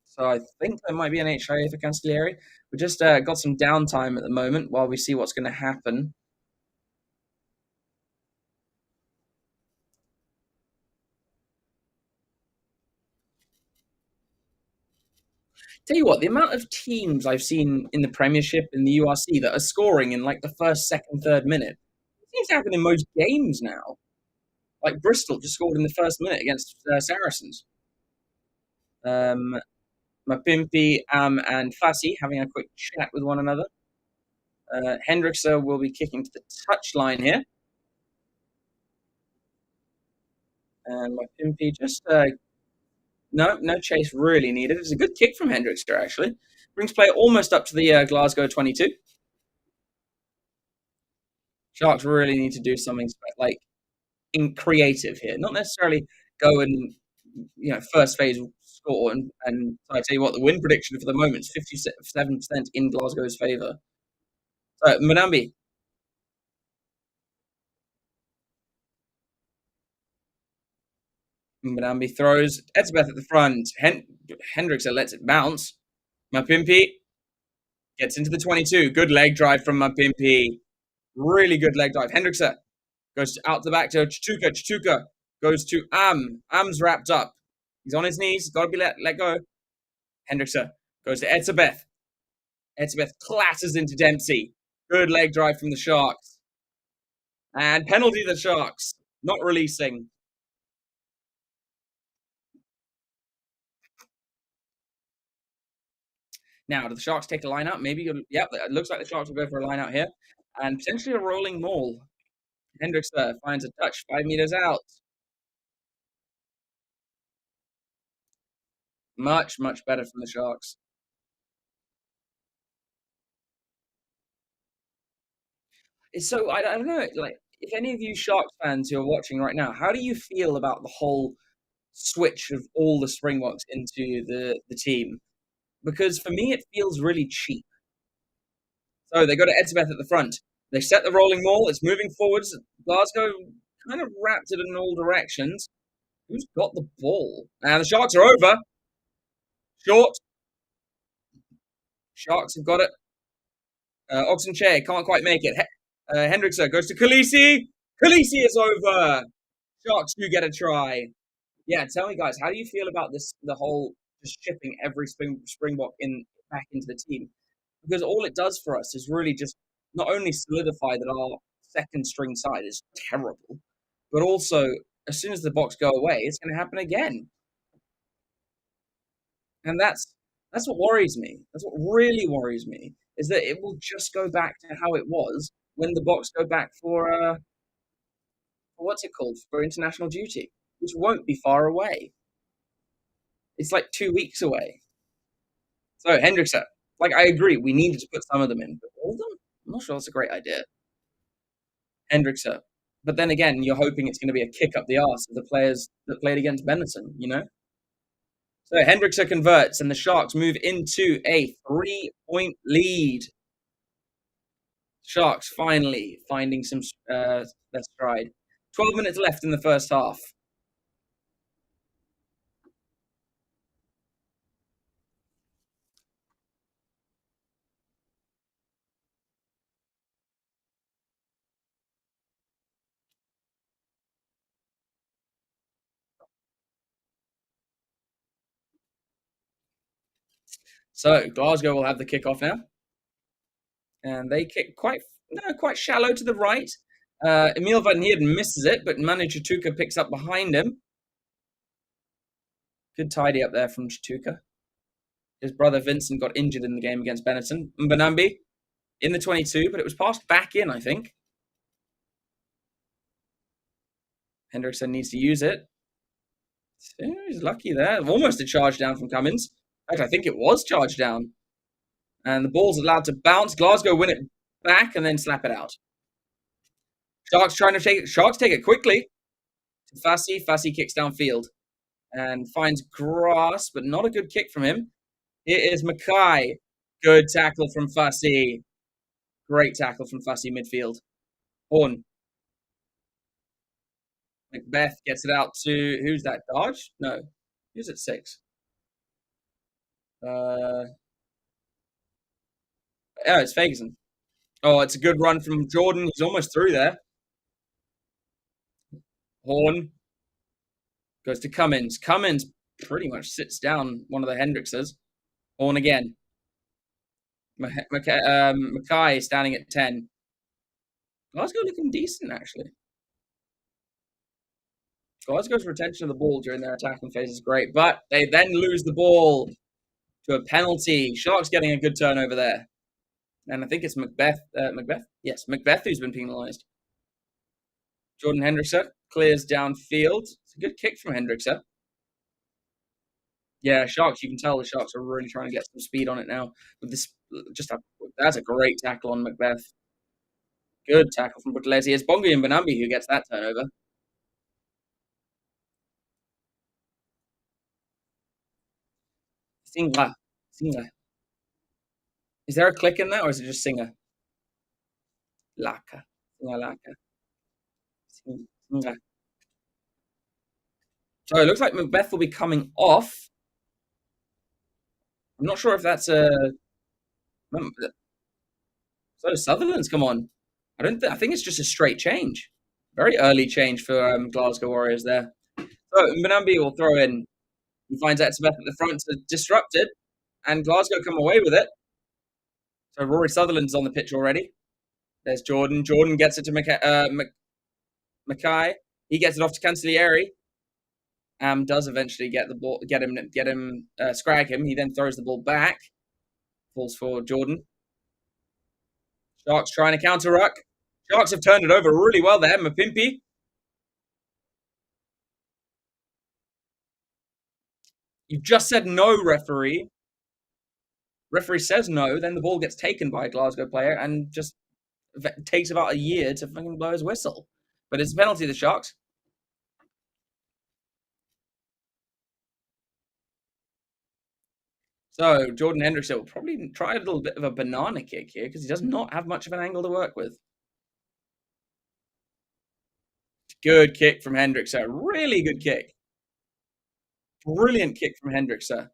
So I think there might be an HIA for Cancellieri. We just got some downtime at the moment while we see what's going to happen. Tell you what, the amount of teams I've seen in the Premiership in the URC that are scoring in like the first, second, third minute seems to happen in most games now. Like Bristol just scored in the first minute against Saracens. Mapimpi, and Fassi having a quick chat with one another. Hendrickson will be kicking to the touchline here. And Mapimpi just no chase really needed. It's a good kick from Hendrickson actually. Brings play almost up to the Glasgow 22. Sharks really need to do something like creative here, not necessarily go and first phase score. And I tell you what, the win prediction for the moment is 57% in Glasgow's favour. So Manambi. Manambi throws. Etzebeth at the front. Hendrickson lets it bounce. Mapimpi gets into the 22. Good leg drive from Mapimpi. Really good leg drive. Hendrickson goes out the back to Chituka. Chituka goes to Am. Am's wrapped up. He's on his knees. Got to be let go. Hendrickson goes to Etzebeth. Etzebeth clatters into Dempsey. Good leg drive from the Sharks. And penalty the Sharks. Not releasing. Now, do the Sharks take a line out? Maybe. Yep, it looks like the Sharks will go for a line out here. And potentially a rolling maul. Hendrickson finds a touch 5 meters out. Much, much better from the Sharks. So, I don't know, like, if any of you Sharks fans who are watching right now, how do you feel about the whole switch of all the Springboks into the team? Because for me, it feels really cheap. So they go to Etzebeth at the front. They set the rolling maul. It's moving forwards. Glasgow kind of wrapped it in all directions. Who's got the ball? And the Sharks are over. Short. Sharks have got it. Oxenchair can't quite make it. Hendrickson goes to Khaleesi. Khaleesi is over. Sharks do get a try. Yeah, tell me, guys, how do you feel about this? The whole just shipping every Springbok back into the team, because all it does for us is really just not only solidify that our second string side is terrible, but also as soon as the Boks go away, it's going to happen again, and that's what worries me. That's what really worries me is that it will just go back to how it was when the Boks go back for what's it called, for international duty, which won't be far away. It's like 2 weeks away. So Hendrickson, like I agree, we needed to put some of them in, but all of them, I'm not sure that's a great idea. Hendrickson, but then again, you're hoping it's going to be a kick up the arse of the players that played against Benetton. So Hendrickson converts, and the Sharks move into a 3-point lead. Sharks finally finding some their stride. 12 minutes left in the first half. So Glasgow will have the kickoff now, and they kick quite shallow to the right. Emil van Heerden misses it, but Manu Chituka picks up behind him. Good tidy up there from Chituka. His brother Vincent got injured in the game against Benetton. Mbanambi in the 22, but it was passed back in, I think. Hendrickson needs to use it. He's lucky there. Almost a charge down from Cummins. Actually, I think it was charged down. And the ball's allowed to bounce. Glasgow win it back and then slap it out. Sharks trying to take it. Sharks take it quickly. Fassi. Fassi kicks downfield and finds grass, but not a good kick from him. It is Mackay. Good tackle from Fassi. Great tackle from Fassi midfield. Horn. Macbeth gets it out to, who's that? Dodge? No. Who's at 6? Yeah, it's Ferguson. Oh, it's a good run from Jordan. He's almost through there. Horn goes to Cummins. Cummins pretty much sits down one of the Hendrickses. Horn again. Mackay standing at 10. Glasgow looking decent, actually. Glasgow's retention of the ball during their attacking phase is great, but they then lose the ball to a penalty. Sharks getting a good turnover there. And I think it's Macbeth. Macbeth? Yes, Macbeth who's been penalised. Jordan Hendrickson clears downfield. It's a good kick from Hendrickson. Yeah, Sharks, you can tell the Sharks are really trying to get some speed on it now with this just a that's a great tackle on Macbeth. Good tackle from Buthelezi. It's Bongi and Benambi who gets that turnover. Singa. Singa. Is there a click in that or is it just Singer? Laka. Singa Laka. Singa. So it looks like Macbeth will be coming off. I'm not sure if that's a so Sutherland's come on. I think it's just a straight change. Very early change for Glasgow Warriors there. So Benambi will throw in. He finds Etzebeth at the front to disrupt it, and Glasgow come away with it. So Rory Sutherland's on the pitch already. There's Jordan. Jordan gets it to Mackay. He gets it off to Cancellieri. Does eventually get the ball, scrag him. He then throws the ball back. Falls for Jordan. Sharks trying to counter ruck. Sharks have turned it over really well there. Mapimpi. You've just said no, referee. Referee says no, then the ball gets taken by a Glasgow player and just takes about a year to fucking blow his whistle. But it's a penalty, the Sharks. So Jordan Hendrickson will probably try a little bit of a banana kick here because he does not have much of an angle to work with. Good kick from Hendrickson. Really good kick. Brilliant kick from Hendrickson.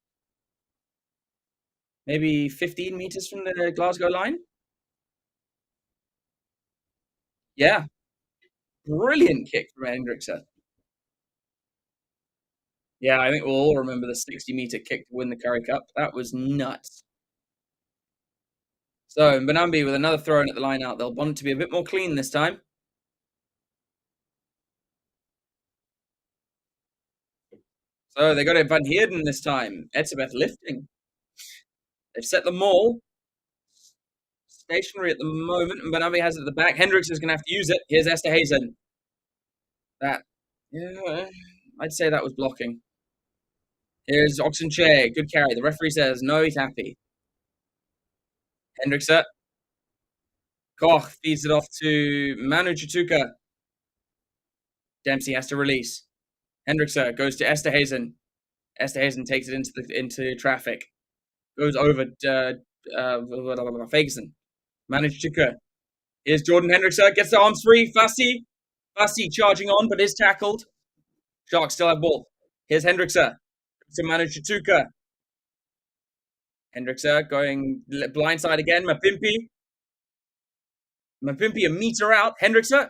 Maybe 15 meters from the Glasgow line. Yeah. Brilliant kick from Hendrickson. Yeah, I think we'll all remember the 60-meter kick to win the Currie Cup. That was nuts. So Benambi with another throw in at the line out. They'll want it to be a bit more clean this time. So they got it Van Heerden this time. Etzebeth lifting. They've set the maul. Stationary at the moment, and Benambi has it at the back. Hendricks is going to have to use it. Here's Esterhazen. That, yeah, I'd say that was blocking. Here's Oxenchair. Good carry. The referee says no, he's happy. Hendrickson. Koch feeds it off to Manu Chituka. Dempsey has to release. Hendrickson goes to Esterhazen. Esterhazen takes it into traffic. Goes over Ferguson. Manu Chituka. Here's Jordan Hendrickson. Gets the arms free. Fassi. Fassi charging on, but is tackled. Sharks still have ball. Here's Hendrickson. To Manu Chituka. Hendrickson going blindside again. Mapimpi. Mapimpi a meter out. Hendrickson.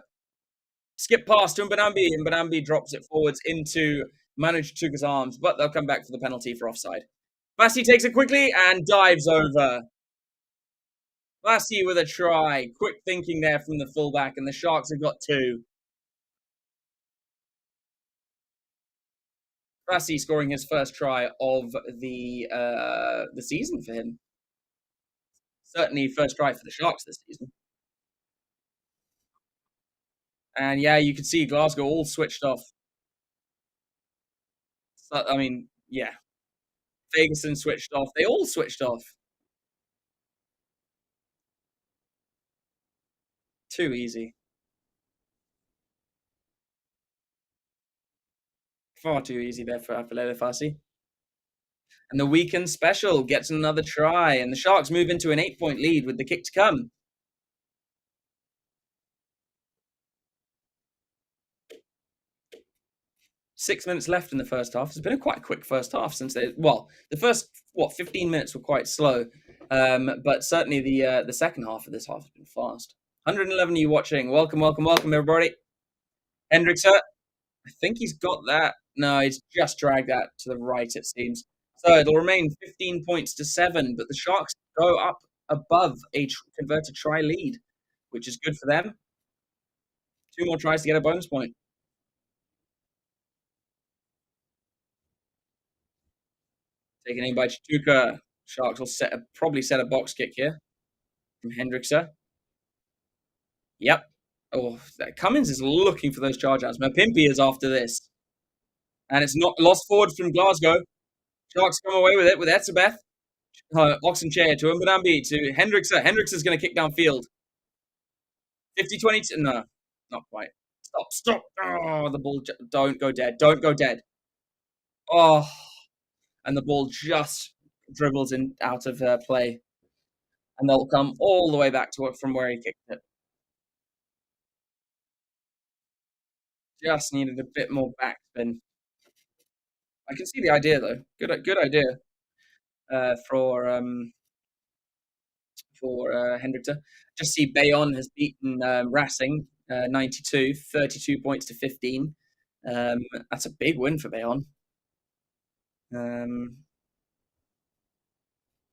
Skip past to Mbanambi, and Mbanambi drops it forwards into Manu Chituka's arms, but they'll come back for the penalty for offside. Fassi takes it quickly and dives over. Fassi with a try. Quick thinking there from the fullback, and the Sharks have got two. Fassi scoring his first try of the season for him. Certainly first try for the Sharks this season. And yeah, you can see Glasgow all switched off. So, I mean, yeah. Ferguson switched off. They all switched off. Too easy. Far too easy there for Afilele Fassi. And the weekend special gets another try, and the Sharks move into an 8-point lead with the kick to come. Six minutes left in the first half. It's been a quite quick first half since the first 15 minutes were quite slow, but certainly the second half of this half has been fast. 111 of you watching. Welcome, welcome, welcome, everybody. Hendrickson, I think he's got that. No, he's just dragged that to the right, it seems. So it'll remain 15 points to 7, but the Sharks go up above a converted try lead, which is good for them. 2 more tries to get a bonus point. Taken in by Chituka. Sharks will probably set a box kick here from Hendrickson. Yep. Oh, Cummins is looking for those charge outs. Mapimpi is after this. And it's not lost forward from Glasgow. Sharks come away with it with Etzebeth. Oxenchair to Mbambi to Hendrickson. Hendrickson's going to kick downfield. 50-20. No, not quite. Stop. Oh, the ball. Don't go dead. Don't go dead. Oh, and the ball just dribbles in out of play. And they'll come all the way back to it from where he kicked it. Just needed a bit more backspin. I can see the idea though. Good idea for Hendrickson. Just see Bayonne has beaten Racing 92, 32 points to 15. That's a big win for Bayonne. I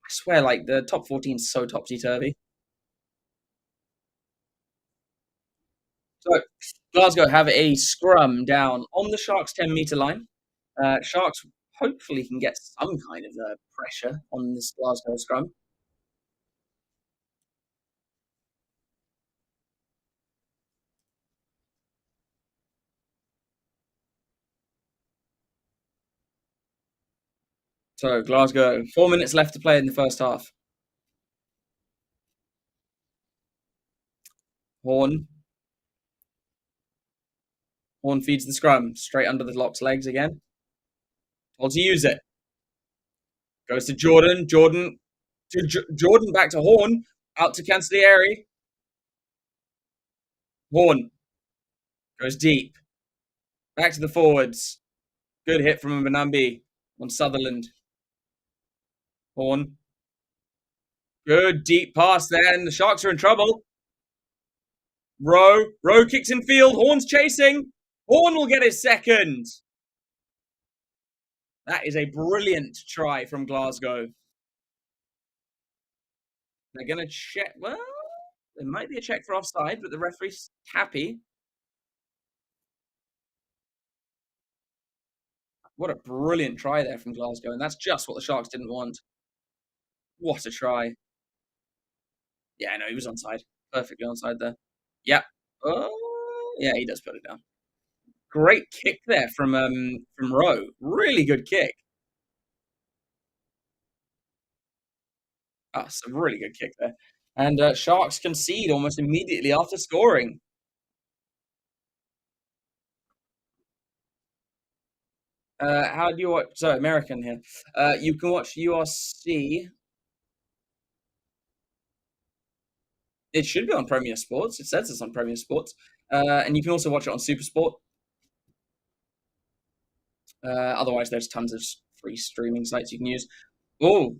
swear, like the top 14 is so topsy turvy. So Glasgow have a scrum down on the Sharks 10-meter line. Sharks hopefully can get some kind of pressure on this Glasgow scrum. So Glasgow, 4 minutes left to play in the first half. Horn feeds the scrum straight under the lock's legs again. Told to use it. Goes to Jordan. Jordan back to Horn. Out to Cancellieri. Horn goes deep. Back to the forwards. Good hit from Mbambi on Sutherland. Horn. Good deep pass there, and the Sharks are in trouble. Rowe kicks in field. Horn's chasing. Horn will get his second. That is a brilliant try from Glasgow. They're going to check. Well, there might be a check for offside, but the referee's happy. What a brilliant try there from Glasgow, and that's just what the Sharks didn't want. What a try. Yeah, no, he was onside. Perfectly onside there. Yeah. Oh, yeah, he does put it down. Great kick there from Rowe. Really good kick. Oh, it's a really good kick there. And Sharks concede almost immediately after scoring. How do you watch? So American here. You can watch URC. It should be on Premier Sports. It says it's on Premier Sports. And you can also watch it on Supersport. Otherwise, there's tons of free streaming sites you can use. Oh,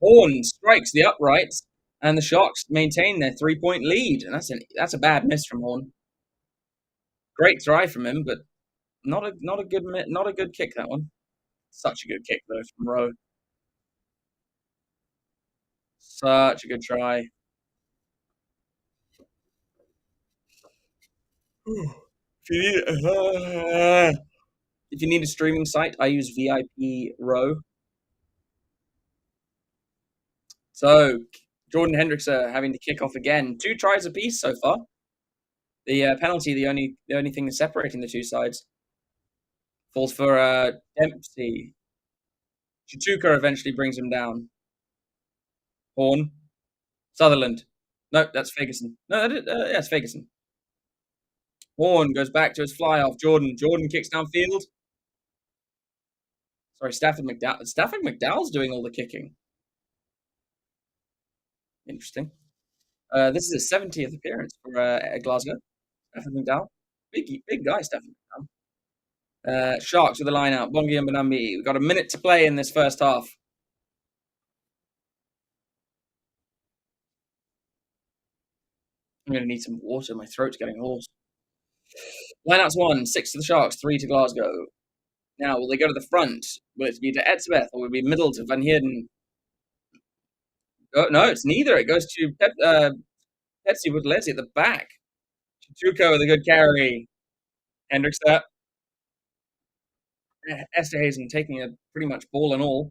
Horn strikes the uprights, and the Sharks maintain their 3-point lead. And that's a bad miss from Horn. Great try from him, but not a good kick, that one. Such a good kick though from Rowe. Such a good try. If you need a streaming site, I use VIP Row. So Jordan Hendrickson having to kick off again. 2 tries apiece so far. The penalty, the only thing that's separating the two sides, falls for Dempsey. Chituka eventually brings him down. Horn. Sutherland. No, that's Ferguson. No, yeah, it's Ferguson. Horn goes back to his fly off. Jordan kicks downfield. Sorry, Stafford McDowell. Stafford McDowell's doing all the kicking. Interesting. This is his 70th appearance for Glasgow. Stafford McDowell. Big guy, Stafford McDowell. Sharks with the line out. Bongi and Mbambi. We've got a minute to play in this first half. I'm going to need some water. My throat's getting hoarse. Lineouts 1, 6 to the Sharks, 3 to Glasgow. Now, will they go to the front? Will it be to Etzebeth or will it be middle to Van Heerden? Oh, no, it's neither. It goes to Petsy Woodlesi at the back. Chituka with a good carry. Hendrickson. Esterhazen taking a pretty much ball and all.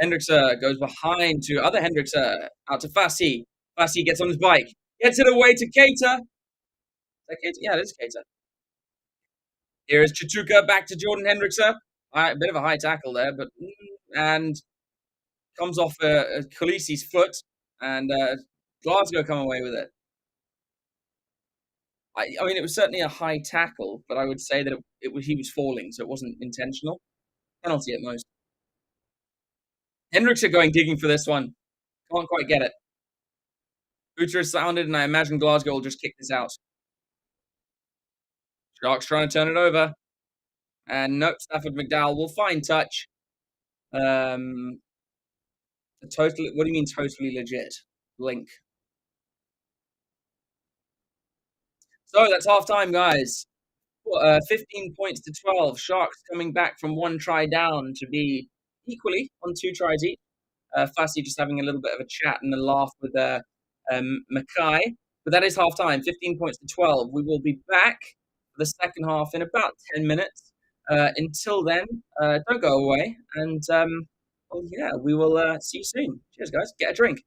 Hendrickson goes behind to other Hendrickson. Out to Fassi. Fassi gets on his bike. Gets it away to Keita. Is that Keita? Yeah, it is Keita. Here is Chituka back to Jordan Hendrickson. A bit of a high tackle there, but and comes off Khaleesi's foot, and Glasgow come away with it. I mean, it was certainly a high tackle, but I would say that it was he was falling, so it wasn't intentional. Penalty at most. Hendricks are going digging for this one. Can't quite get it. Booter is sounded, and I imagine Glasgow will just kick this out. Sharks trying to turn it over, and nope, Stafford McDowell will find touch. Um, totally. What do you mean, totally legit? Link. So that's half time, guys. 15 points to 12. Sharks coming back from one try down to be equally on two tries each. Fassi just having a little bit of a chat and a laugh with Mackay. But that is half time, 15 points to 12. We will be back for the second half in about 10 minutes. Until then, don't go away. And, well, yeah, we will see you soon. Cheers, guys. Get a drink.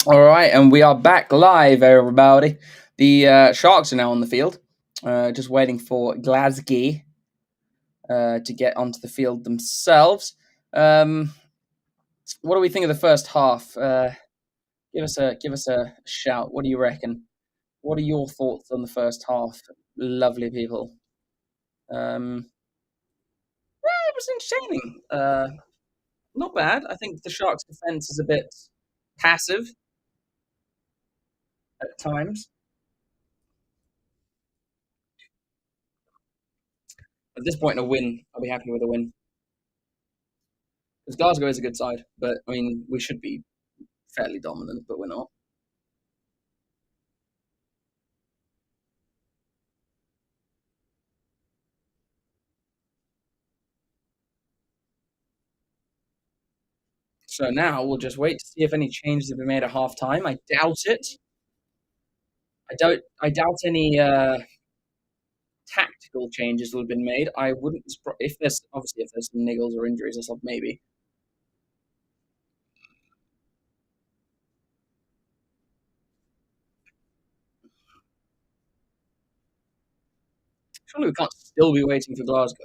All right, and we are back live, everybody. The Sharks are now on the field, just waiting for Glasgow to get onto the field themselves. What do we think of the first half? Give us a shout. What do you reckon? What are your thoughts on the first half, lovely people? It was entertaining. Not bad. I think the Sharks' defense is a bit passive at times. At this point, a win. I'll be happy with a win. Because Glasgow is a good side, but I mean, we should be fairly dominant, but we're not. So now we'll just wait to see if any changes have been made at half time. I doubt it. I don't. I doubt any tactical changes will have been made. I wouldn't. If there's obviously if there's some niggles or injuries or something, maybe. Surely we can't still be waiting for Glasgow.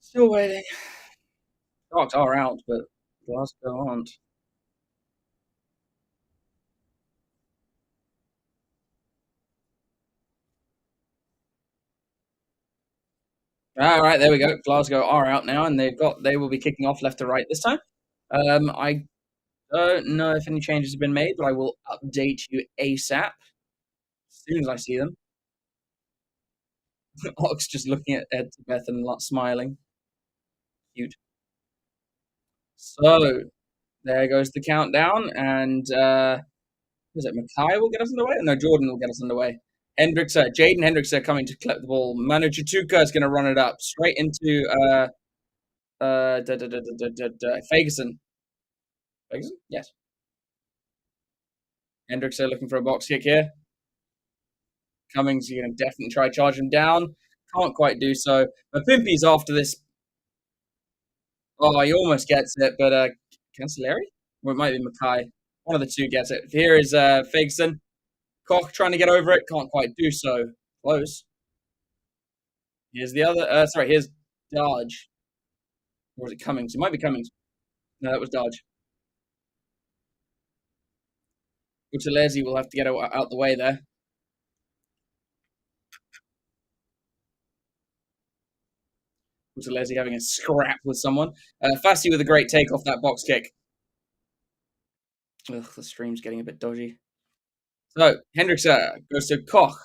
Still waiting. Sharks are out, but Glasgow aren't. All right, there we go. Glasgow are out now, and they will be kicking off left to right this time. I don't know if any changes have been made, but I will update you ASAP as soon as I see them. Ox just looking at Beth and not smiling. Cute. So there goes the countdown, and is it Mackay will get us underway? No, Jordan will get us underway. Jaden Hendricks are coming to collect the ball. Manu Chituka is going to run it up straight into Fagerson. Fagerson? Yes. Hendricks are looking for a box kick here. Cummings, you're going to definitely try charge him down. Can't quite do so. Mapimpi's after this. Oh, he almost gets it, but Cancelleri? Or it might be Mackay. One of the two gets it. Here is Fagerson. Koch trying to get over it. Can't quite do so. Close. Here's the other. Sorry, here's Dodge. Or was it Cummings? It might be Cummings. No, that was Dodge. Utalezi will have to get out the way there. Utalezi having a scrap with someone. Fassi with a great take off that box kick. Ugh, the stream's getting a bit dodgy. So, Hendricks goes to Koch.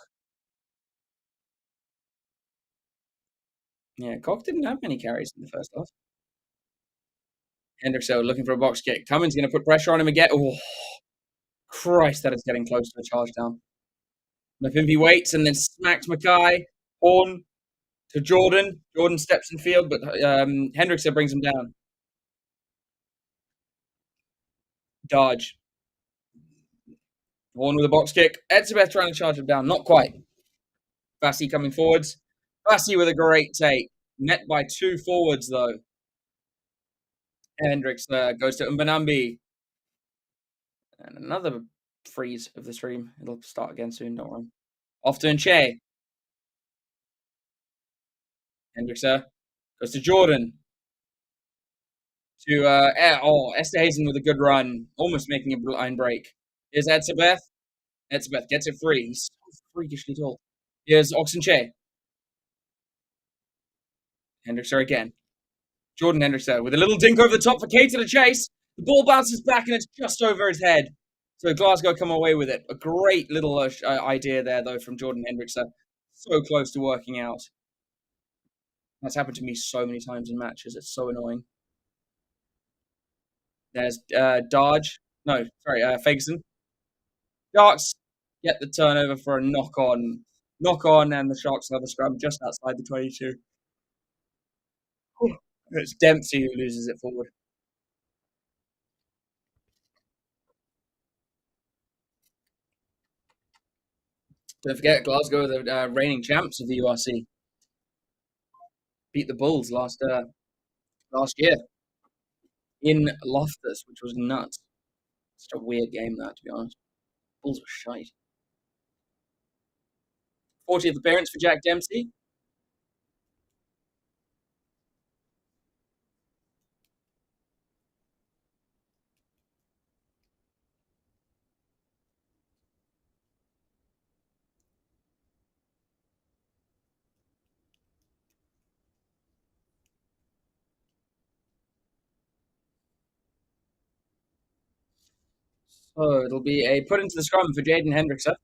Yeah, Koch didn't have many carries in the first half. Hendricks looking for a box kick. Cummins going to put pressure on him again. Oh, Christ, that is getting close to a charge down. Mapimpi waits and then smacks Mackay. Horn to Jordan. Jordan steps in field, but Hendricks brings him down. Dodge. Horn with a box kick. Etzebeth trying to charge him down. Not quite. Fassi coming forwards. Fassi with a great take. Met by two forwards, though. Hendricks goes to Mbanambi. And another freeze of the stream. It'll start again soon, don't worry. Off to Nche. Hendricks goes to Jordan. To Esterhazen with a good run. Almost making a blind break. Here's Etzebeth. Etzebeth gets it free. He's so freakishly tall. Here's Oxenche. Hendricks again. Jordan Hendricks with a little dink over the top for Kate to the chase. The ball bounces back and it's just over his head. So Glasgow come away with it. A great little idea there, though, from Jordan Hendricks. So close to working out. That's happened to me so many times in matches. It's so annoying. There's Dodge. No, sorry, Fagerson. Sharks get the turnover for a knock on. Knock on, and the Sharks have a scrum just outside the 22. It's Dempsey who loses it forward. Don't forget, Glasgow, the reigning champs of the URC, beat the Bulls last year in Loftus, which was nuts. Such a weird game, that, to be honest. Bulls were shite. 40th appearance for Jack Dempsey. So it'll be a put into the scrum for Jaden Hendrickson.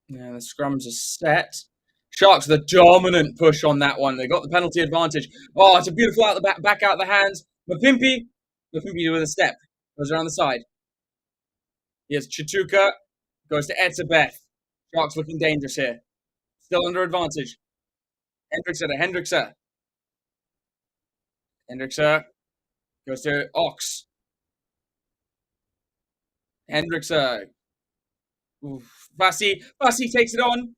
Yeah, the scrums are set. Sharks the dominant push on that one. They got the penalty advantage. Oh, it's a beautiful out the back out the hands. Mapimpi with a step. Goes around the side. Here's Chituka. Goes to Etzebeth. Sharks looking dangerous here. Still under advantage. Hendrickson. Hendrickson goes to Ox. Hendrickson. Varsity takes it on.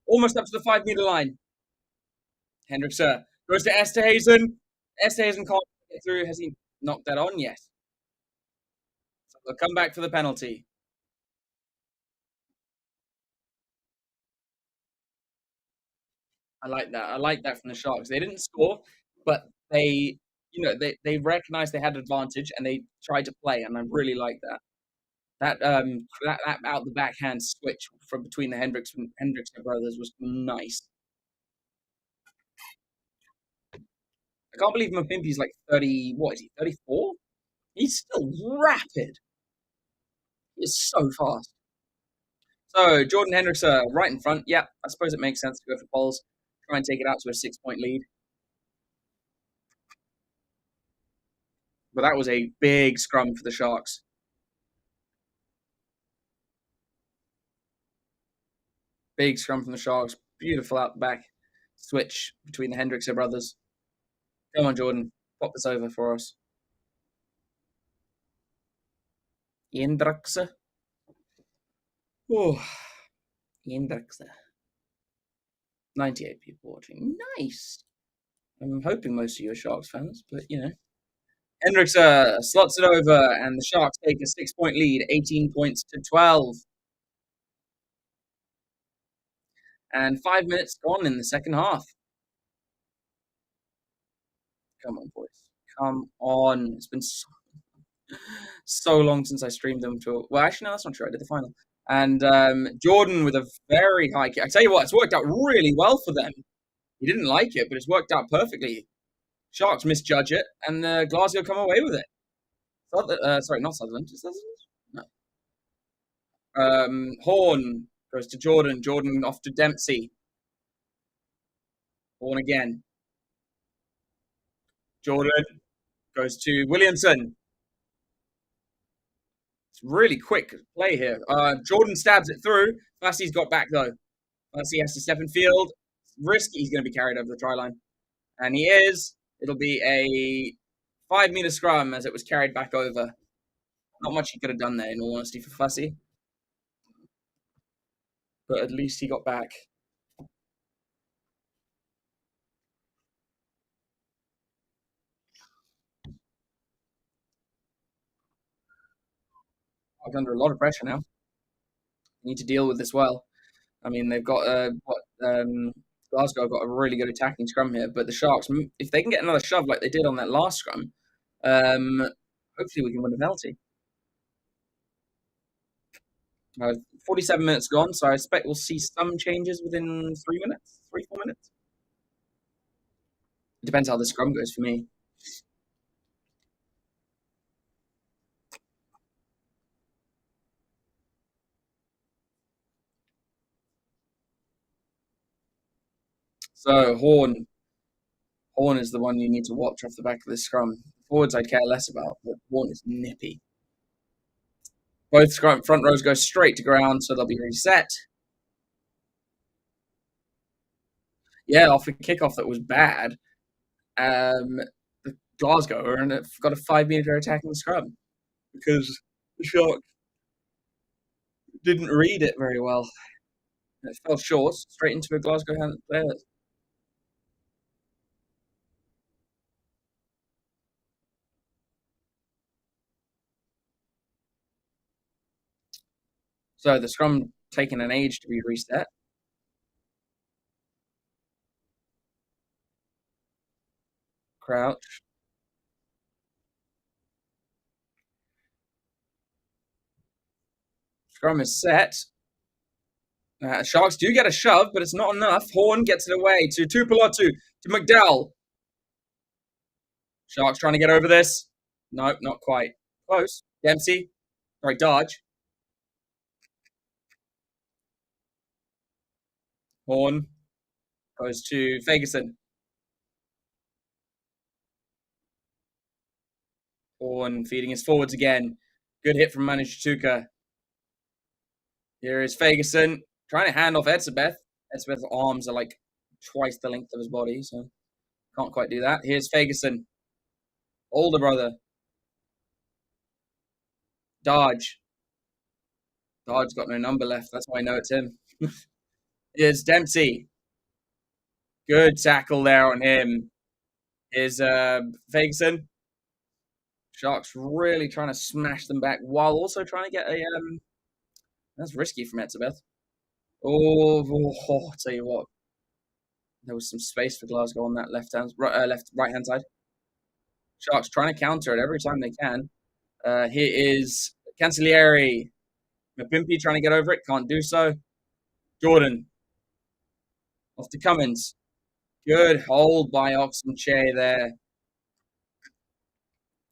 Almost up to the 5-meter line. Hendrickson goes to Esterhazen. Esterhazen can't get through. Has he knocked that on? Yes. So they'll come back for the penalty. I like that. I like that from the Sharks. They didn't score, but they recognized they had advantage and they tried to play, and I really like that. That out the backhand switch from between the Hendrickson brothers was nice. I can't believe Mapimpi's like 30. What is he? 34? He's still rapid. He is so fast. So Jordan Hendrickson right in front. Yeah, I suppose it makes sense to go for poles. Try and take it out to a 6-point lead. But that was a big scrum for the Sharks. Big scrum from the Sharks. Beautiful out the back switch between the Hendrickson brothers. Come on, Jordan. Pop this over for us. Hendrickson. Oh, Hendrickson. 98 people watching. Nice. I'm hoping most of you are Sharks fans, but you know. Hendrickson slots it over, and the Sharks take a 6-point lead, 18 points to 12. And 5 minutes gone in the second half. Come on, boys. Come on. It's been so long since I streamed them to. Well, actually, no, that's not true. I did the final. And Jordan with a very high kick. I tell you what, it's worked out really well for them. He didn't like it, but it's worked out perfectly. Sharks misjudge it, and Glasgow come away with it. Sorry, not Sutherland. Is Sutherland? No. Horn goes to Jordan. Jordan off to Dempsey. Horn again. Jordan goes to Williamson. It's really quick play here. Jordan stabs it through. Vassy's got back though. Vassy has to step in field. Risky. He's going to be carried over the try line. And he is. It'll be a 5-meter scrum as it was carried back over. Not much he could have done there, in all honesty, for Fussy. But at least he got back. I'm under a lot of pressure now. Need to deal with this well. I mean, they've got Glasgow got a really good attacking scrum here, but the Sharks, if they can get another shove like they did on that last scrum, hopefully we can win a penalty. 47 minutes gone, so I expect we'll see some changes within 3 minutes, 4 minutes. It depends how the scrum goes for me. So Horn is the one you need to watch off the back of this scrum. Forwards I'd care less about, but Horn is nippy. Both front rows go straight to ground, so they'll be reset. Yeah, off a kickoff that was bad. The Glasgow are got a 5 meter attacking scrum because the Sharks didn't read it very well. It fell short, straight into a Glasgow player. So the scrum taking an age to be reset. Crouch. Scrum is set. Sharks do get a shove, but it's not enough. Horn gets it away to Tupolotu, to McDowell. Sharks trying to get over this. Nope, not quite. Close. Dempsey. Sorry, Dodge. Horn goes to Ferguson. Horn feeding his forwards again. Good hit from Manu Chituka. Here is Ferguson trying to hand off Etzebeth. Etzebeth's arms are like twice the length of his body, so can't quite do that. Here's Ferguson. Older brother. Dodge. Dodge got no number left. That's why I know it's him. Here's Dempsey. Good tackle there on him. Here's Ferguson. Sharks really trying to smash them back while also trying to get a that's risky from Etzebeth. I'll tell you what. There was some space for Glasgow on that right hand side. Sharks trying to counter it every time they can. Here is Cancellieri. Mapimpi trying to get over it, can't do so. Jordan. Off to Cummins. Good hold by Oxenche there.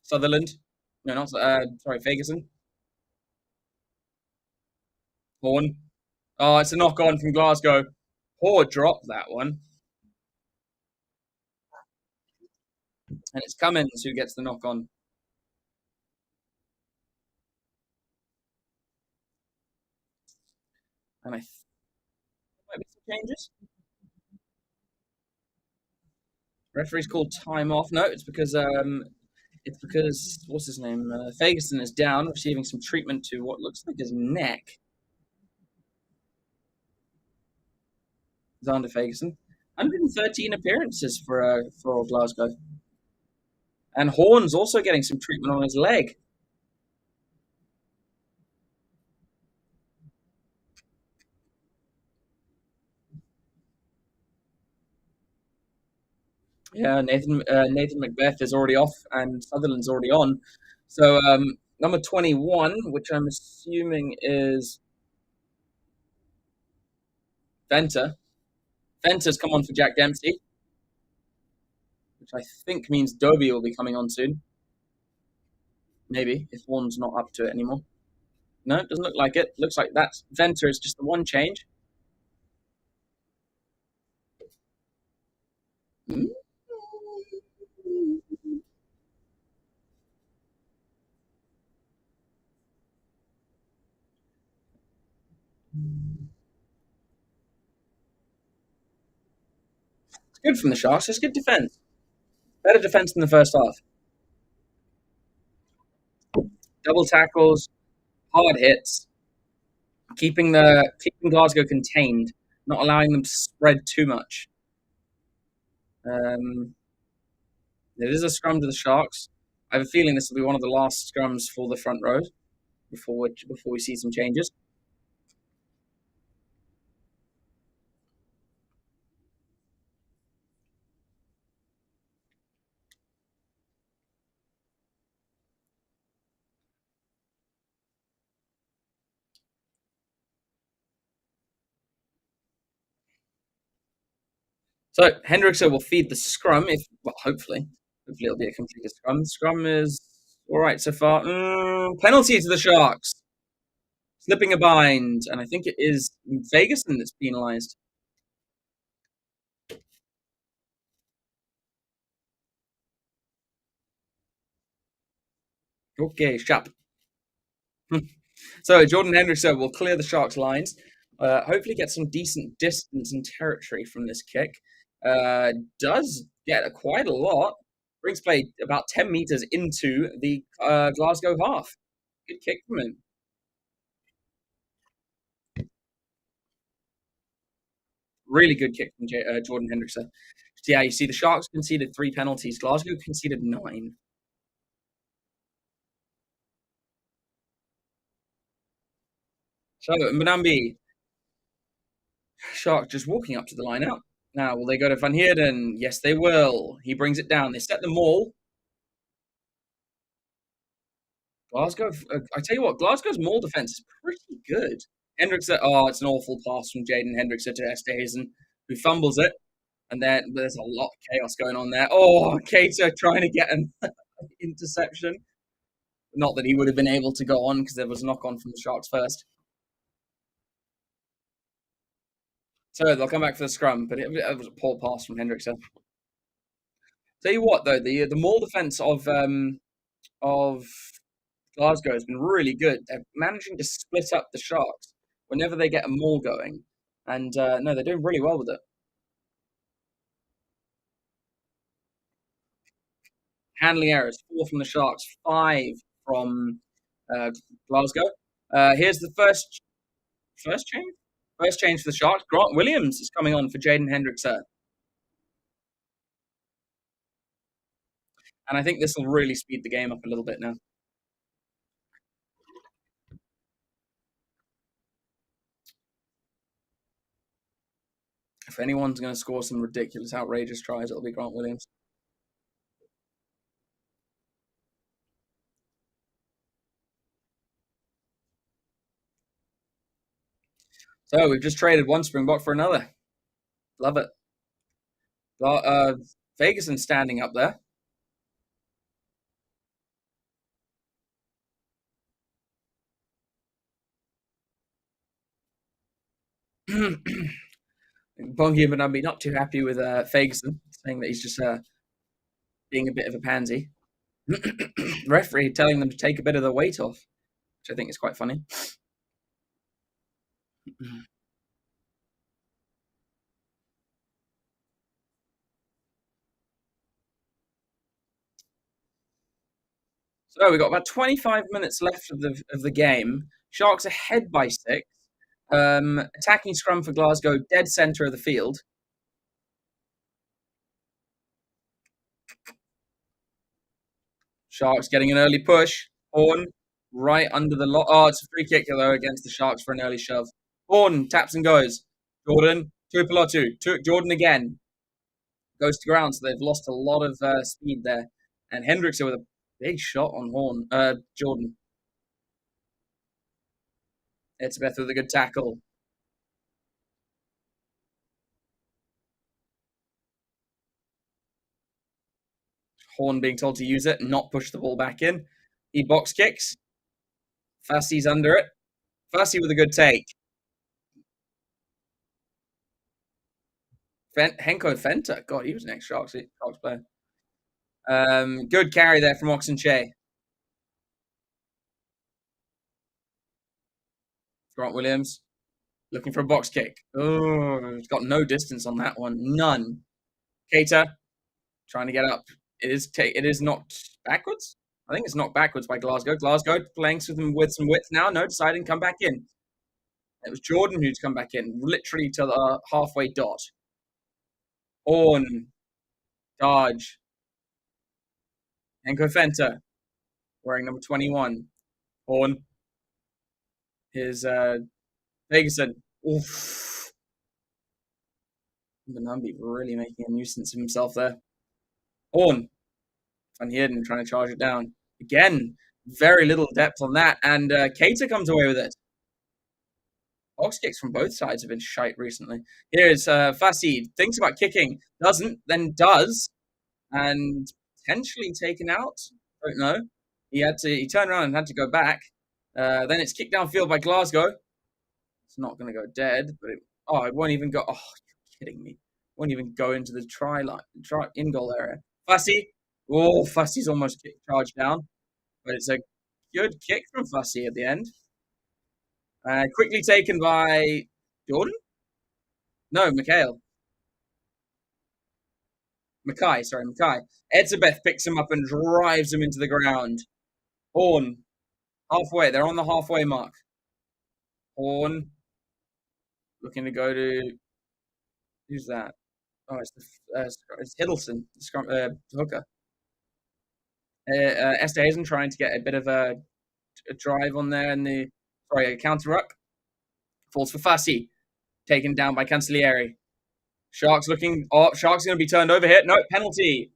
Sutherland. No, not sorry, Ferguson. Horn. Oh, it's a knock on from Glasgow. Poor drop, that one. And it's Cummins who gets the knock on. And I might be some changes. Referee's called time off. No, it's because what's his name? Ferguson is down, receiving some treatment to what looks like his neck. Xander Ferguson, 113 appearances for Glasgow, and Horn's also getting some treatment on his leg. Yeah, Nathan Macbeth is already off, and Sutherland's already on. So number 21, which I'm assuming is Venter. Venter's come on for Jack Dempsey, which I think means Dobie will be coming on soon. Maybe, if Horn's not up to it anymore. No, it doesn't look like it. Looks like that Venter is just the one change. Mm. It's good from the Sharks. It's good defense. Better defense than the first half. Double tackles, hard hits, keeping Glasgow contained, not allowing them to spread too much. It is a scrum to the Sharks. I have a feeling this will be one of the last scrums for the front row before we see some changes. So Hendrickson will feed the scrum hopefully it'll be a completed scrum. Scrum is all right so far. Penalty to the Sharks. Slipping a bind, and I think it is Ferguson that's penalised. Okay, sharp. So Jordan Hendrickson will clear the Sharks' lines. Hopefully get some decent distance and territory from this kick. Does get quite a lot. brings play about 10 meters into the Glasgow half. Good kick from him. Really good kick from Jordan Hendrickson. Yeah, you see the Sharks conceded 3 penalties. Glasgow conceded 9. So Mbonambi, Shark just walking up to the line out. Now, will they go to Van Heerden? Yes, they will. He brings it down. They set the maul. Glasgow, I tell you what, Glasgow's maul defense is pretty good. Hendrickson, oh, it's an awful pass from Jaden Hendrickson to Esterhazen, who fumbles it. And then there's a lot of chaos going on there. Oh, Cater trying to get an interception. Not that he would have been able to go on because there was a knock on from the Sharks first. So they'll come back for the scrum, but it was a poor pass from Hendrickson. Tell you what, though, the maul defense of Glasgow has been really good. They're managing to split up the Sharks whenever they get a maul going, and no, they're doing really well with it. Handling errors: 4 from the Sharks, 5 from Glasgow. Here's the first change. First change for the Sharks. Grant Williams is coming on for Jaden Hendrickson. And I think this will really speed the game up a little bit now. If anyone's going to score some ridiculous, outrageous tries, it'll be Grant Williams. So we've just traded one Springbok for another. Love it. Vegason standing up there. Bongi Mbonambi not too happy with Ferguson, saying that he's just being a bit of a pansy. Referee telling them to take a bit of the weight off, which I think is quite funny. So we've got about 25 minutes left of the game. Sharks ahead by 6. Attacking scrum for Glasgow, dead centre of the field. Sharks getting an early push. Horn right under the lock. Oh, it's a free kick though against the Sharks for an early shove. Horn taps and goes. Jordan, Tuipulotu. Jordan again. Goes to ground, so they've lost a lot of speed there. And Hendrickson with a big shot on Horn. Jordan. It's Beth with a good tackle. Horn being told to use it, not push the ball back in. He box kicks. Fassi's under it. Fassi with a good take. Henko Fenta. God, he was an ex-Sharks player. Good carry there from Oxenche. Grant Williams looking for a box kick. Oh, he's got no distance on that one. None. Cater trying to get up. It is knocked backwards. I think it's knocked backwards by Glasgow. Glasgow playing with some width now. No, deciding to come back in. It was Jordan who's come back in, literally to the halfway dot. Orn. Dodge. Henko Fenta. Wearing number 21. Orn. Here's Vegason. Oof. Mbonambi really making a nuisance of himself there. Orn. Van Heerden trying to charge it down. Again, very little depth on that. And Cater comes away with it. Box kicks from both sides have been shite recently. Here's Fassi. Thinks about kicking. Doesn't, then does. And potentially taken out. Don't know. He turned around and had to go back. Then it's kicked downfield by Glasgow. It's not going to go dead, but it won't even go. Oh, you're kidding me. Won't even go into the in goal area. Fassi. Oh, Fassi's almost charged down, but it's a good kick from Fassi at the end. Quickly taken by Jordan? No, Mikhail. Mackay. Etzebeth picks him up and drives him into the ground. Horn, halfway. They're on the halfway mark. Horn, looking to go to, who's that? Oh, it's Hiddleston, hooker. Esterhazen trying to get a bit of a drive on there in the, sorry, a counter ruck. Falls for Fassi, taken down by Cancellieri. Sharks looking, Sharks going to be turned over here. No, penalty.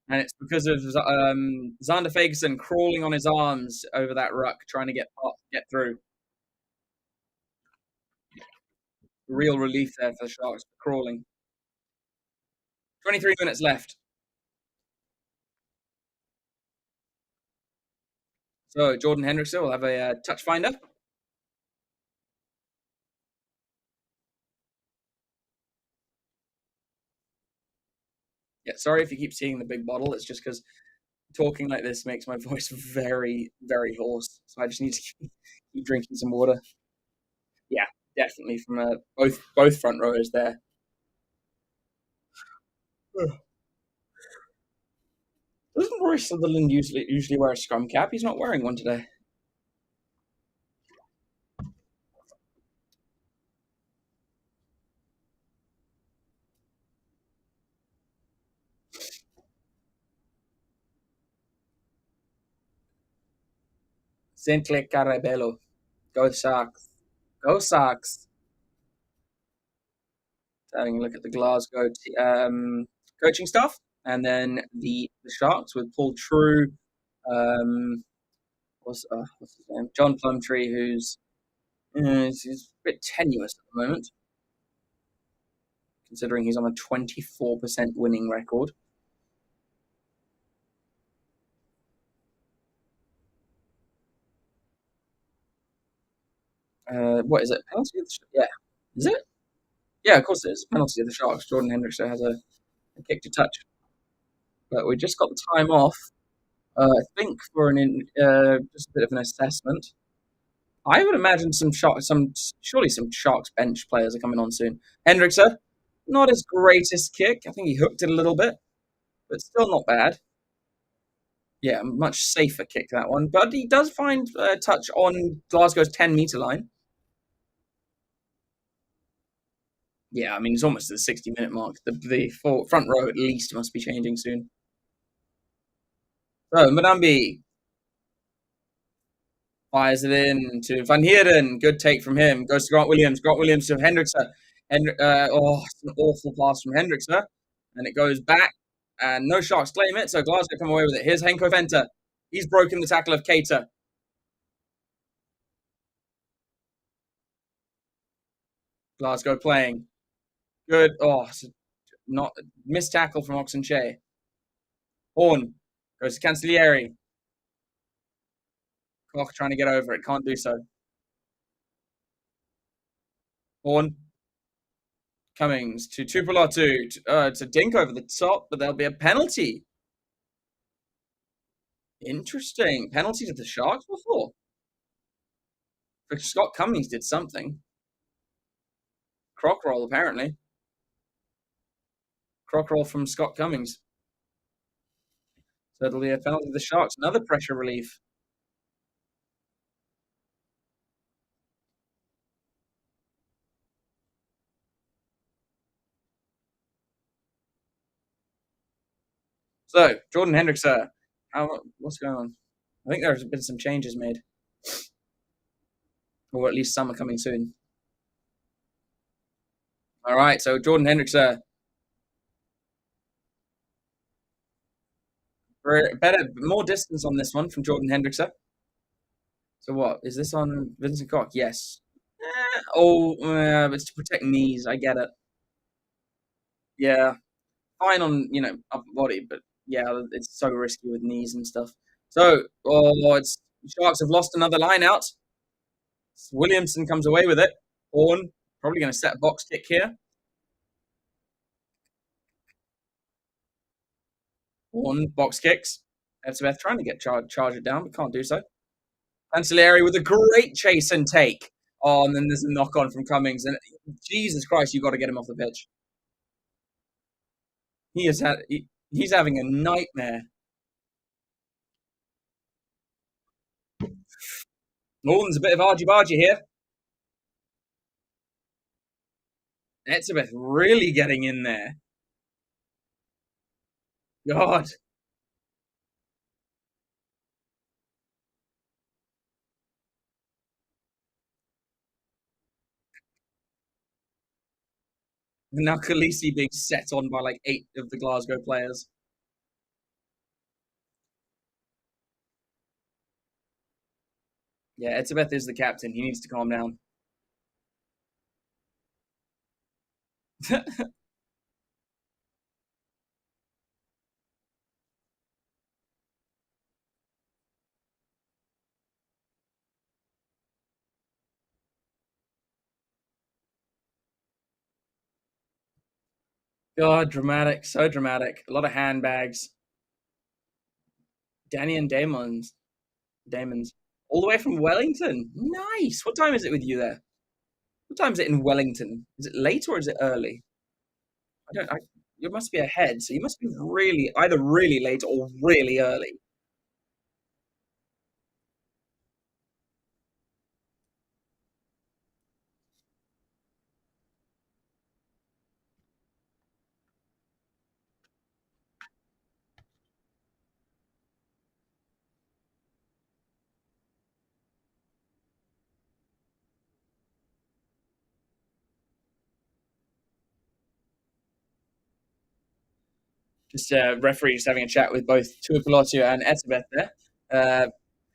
And it's because of Xander Fagerson crawling on his arms over that ruck, trying to get through. Real relief there for the Sharks, crawling. 23 minutes left. So Jordan Hendrickson will have a touch finder. Yeah, sorry if you keep seeing the big bottle. It's just because talking like this makes my voice very, very hoarse. So I just need to keep drinking some water. Yeah, definitely from both front rowers there. Doesn't Rory Sutherland usually wear a scrum cap? He's not wearing one today. Sinclair Carabello. Go Sharks. Go Sharks. Having a look at the Glasgow coaching staff. And then the Sharks with Paul True. What's his name? John Plumtree, who's he's a bit tenuous at the moment, considering he's on a 24% winning record. What is it? Penalty of the yeah. Is it? Yeah, of course it is. Penalty of the Sharks. Jordan Hendrickson has a kick to touch. But we just got the time off. I think for just a bit of an assessment. I would imagine surely some Sharks bench players are coming on soon. Hendrickson, not his greatest kick. I think he hooked it a little bit, but still not bad. Yeah, much safer kick that one. But he does find a touch on Glasgow's 10-meter line. Yeah, I mean, it's almost at the 60-minute mark. The front row at least must be changing soon. So, Madambi fires it in to Van Heerden. Good take from him. Goes to Grant Williams. Grant Williams to Hendrickson. It's an awful pass from Hendrickson. And it goes back. And no Sharks claim it, so Glasgow come away with it. Here's Henko Venter. He's broken the tackle of Cater. Glasgow playing. Good. Not missed tackle from Oxenche. Horn goes to Cancellieri. Koch trying to get over it. Can't do so. Horn. Cummings to Tupelotu. It's a dink over the top, but there'll be a penalty. Interesting. Penalty to the Sharks before. But Scott Cummings did something. Croc roll, apparently. Croc roll from Scott Cummings. So it'll be a penalty to the Sharks. Another pressure relief. So, Jordan Hendrickson, what's going on? I think there's been some changes made. Or at least some are coming soon. All right, so Jordan Hendrickson. More distance on this one from Jordan Hendrickson. So what? Is this on Vincent Koch? Yes. It's to protect knees. I get it. Yeah. Fine on, upper body, but yeah, it's so risky with knees and stuff. So, it's Sharks have lost another line out. Williamson comes away with it. Horn probably going to set a box kick here. Horn box kicks. Etzebeth trying to get charge it down, but can't do so. Cancellieri with a great chase and take. Oh, and then there's a knock on from Cummings. And Jesus Christ, you've got to get him off the pitch. He's having a nightmare. Norton's a bit of argy-bargy here. Etzebeth really getting in there. God. Now Khaleesi being set on by like 8 of the Glasgow players. Yeah, Etzebeth is the captain. He needs to calm down. God, dramatic. So dramatic. A lot of handbags. Danny and Damon's. All the way from Wellington. Nice. What time is it with you there? What time is it in Wellington? Is it late or is it early? I don't. You must be ahead, so you must be really either really late or really early. Just referee just having a chat with both Tuipulotu and Etzebeth there.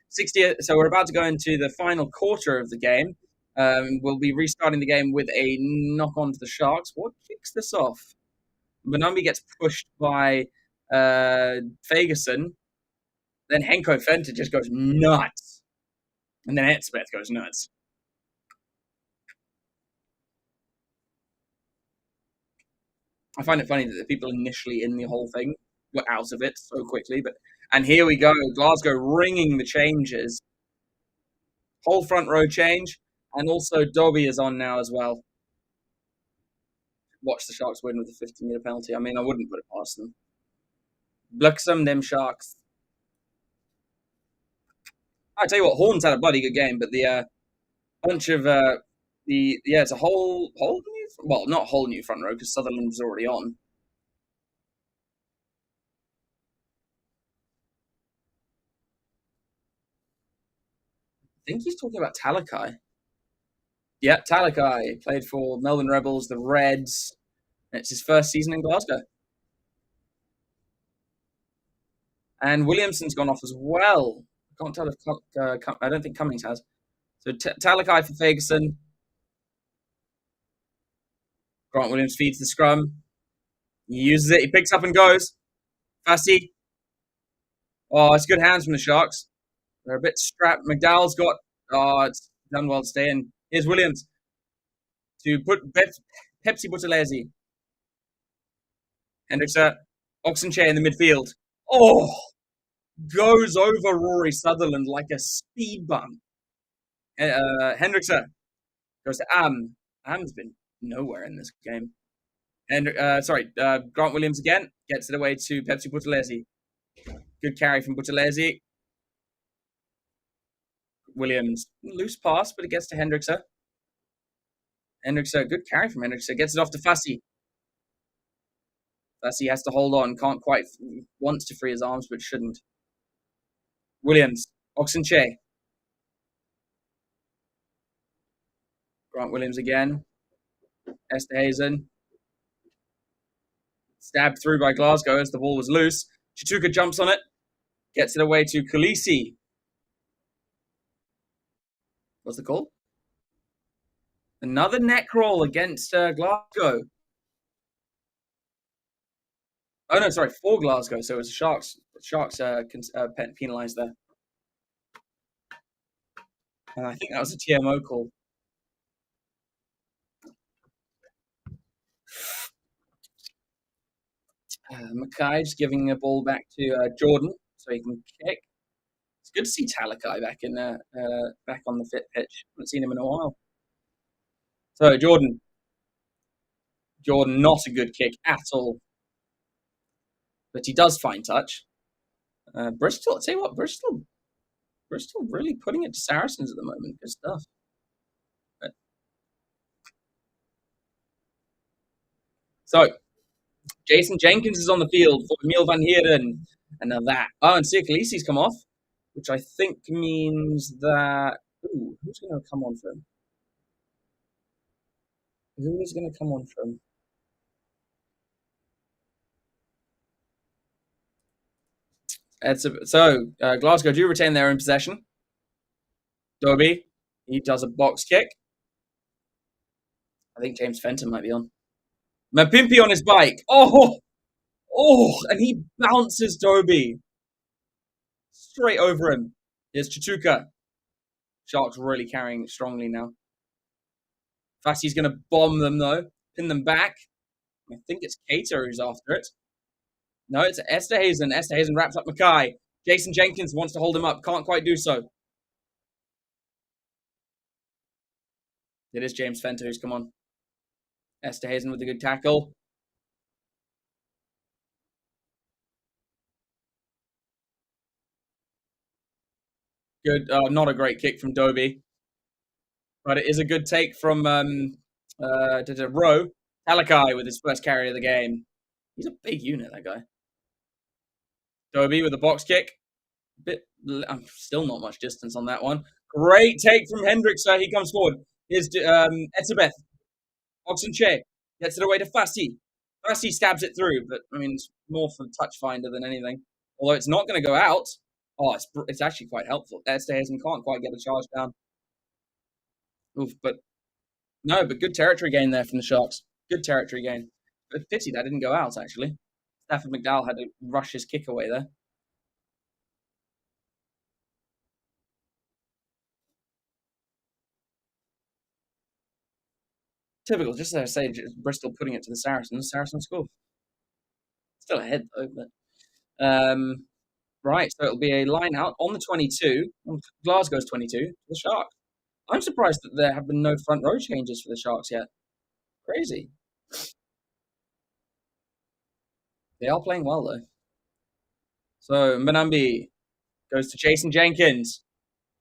60. So we're about to go into the final quarter of the game. We'll be restarting the game with a knock on to the Sharks. What kicks this off? Benumbi gets pushed by Fagerson. Then Henko Fenter just goes nuts. And then Etzebeth goes nuts. I find it funny that the people initially in the whole thing were out of it so quickly. And here we go. Glasgow ringing the changes. Whole front row change. And also Dobby is on now as well. Watch the Sharks win with a 50-meter penalty. I mean, I wouldn't put it past them. Bliksem, them Sharks. I tell you what, Horns had a bloody good game, but the bunch of it's a whole new, well, not whole new front row because Sutherland was already on. I think he's talking about Talakai. Yeah, Talakai played for Melbourne Rebels, the Reds. It's his first season in Glasgow. And Williamson's gone off as well. I can't tell if I don't think Cummings has. So Talakai for Ferguson. Grant Williams feeds the scrum. He uses it. He picks up and goes. Fassy. Oh, it's good hands from the Sharks. They're a bit strapped. McDowell's got. Oh, it's done well to stay in. Here's Williams to put Pepsi Buthelezi. Hendrickson. Oxenchair in the midfield. Oh, goes over Rory Sutherland like a speed bump. Hendrickson goes to Am. Am's been nowhere in this game. And Grant Williams again gets it away to Pepsi Buthelezi. Good carry from Buthelezi. Williams, loose pass, but it gets to Hendrickson. Hendrickson, good carry from Hendrickson. Gets it off to Fassy. Fassy has to hold on. Can't quite, wants to free his arms, but shouldn't. Williams, Oxenchair. Grant Williams again. Esterhazen. Stabbed through by Glasgow as the ball was loose. Chituka jumps on it. Gets it away to Khaleesi. What's the call? Another neck roll against Glasgow. Oh no, sorry, for Glasgow. So it was Sharks. Sharks penalised there. And I think that was a TMO call. Mackay's giving the ball back to Jordan so he can kick. It's good to see Talakai back on the fit pitch. Haven't seen him in a while. So Jordan, not a good kick at all. but he does find touch. Bristol, I'll tell you what, Bristol really putting it to Saracens at the moment. Good stuff. But, so Jason Jenkins is on the field for Emil van Heerden. And now that. Oh, and Siakalisi's come off, which I think means that. Ooh, who's going to come on for him? Who is going to come on for him? Glasgow do retain their own possession. Dobie, he does a box kick. I think James Fenton might be on. Mapimpi on his bike. And he bounces Dobie straight over him. Here's Chituka. Sharks really carrying strongly now. Fassi's going to bomb them, though. Pin them back. I think it's Cater who's after it. No, it's Esterhazen. Esterhazen wraps up Mackay. Jason Jenkins wants to hold him up. Can't quite do so. It is James Fenter who's come on. Esterhazen with a good tackle. Good. Not a great kick from Dobie. But it is a good take from Rowe. Talakai with his first carry of the game. He's a big unit, that guy. Dobie with a box kick. I'm still not much distance on that one. Great take from Hendricks. He comes forward. Here's Etzebeth. Oxenche gets it away to Fassi. Fassi stabs it through, but I mean, it's more for touch finder than anything. Although it's not going to go out. Oh, it's actually quite helpful. Esterhazen can't quite get a charge down. Oof, but good territory gain there from the Sharks. Good territory gain. But pity that didn't go out, actually. Stafford McDowell had to rush his kick away there. Typical, just as I say, Bristol putting it to the Saracens. Saracens score. Still ahead, though. But right, so it'll be a line out on the 22. Glasgow's 22. The Sharks. I'm surprised that there have been no front row changes for the Sharks yet. Crazy. They are playing well, though. So Manambi goes to Jason Jenkins.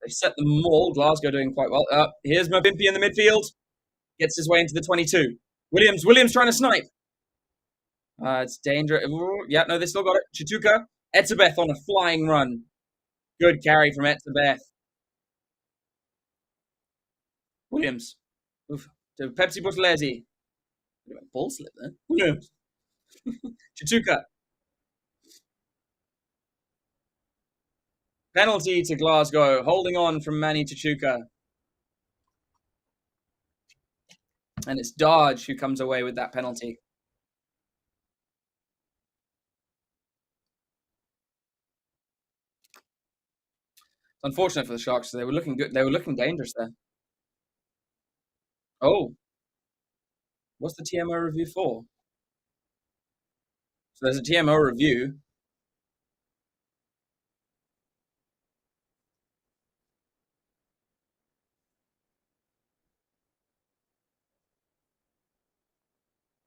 They set the maul. Glasgow doing quite well. Here's Mabimpi in the midfield. Gets his way into the 22. Williams trying to snipe. It's dangerous. Yeah, no, they still got it. Chituka. Etzebeth on a flying run. Good carry from Etzebeth. Williams. Oof. To Pepsi Buttalesi. Ball slip there. Williams. Chituka. Penalty to Glasgow. Holding on from Manny Chituka. And it's Dodge who comes away with that penalty. It's unfortunate for the Sharks. They were looking good. They were looking dangerous there. Oh. What's the TMO review for? So there's a TMO review.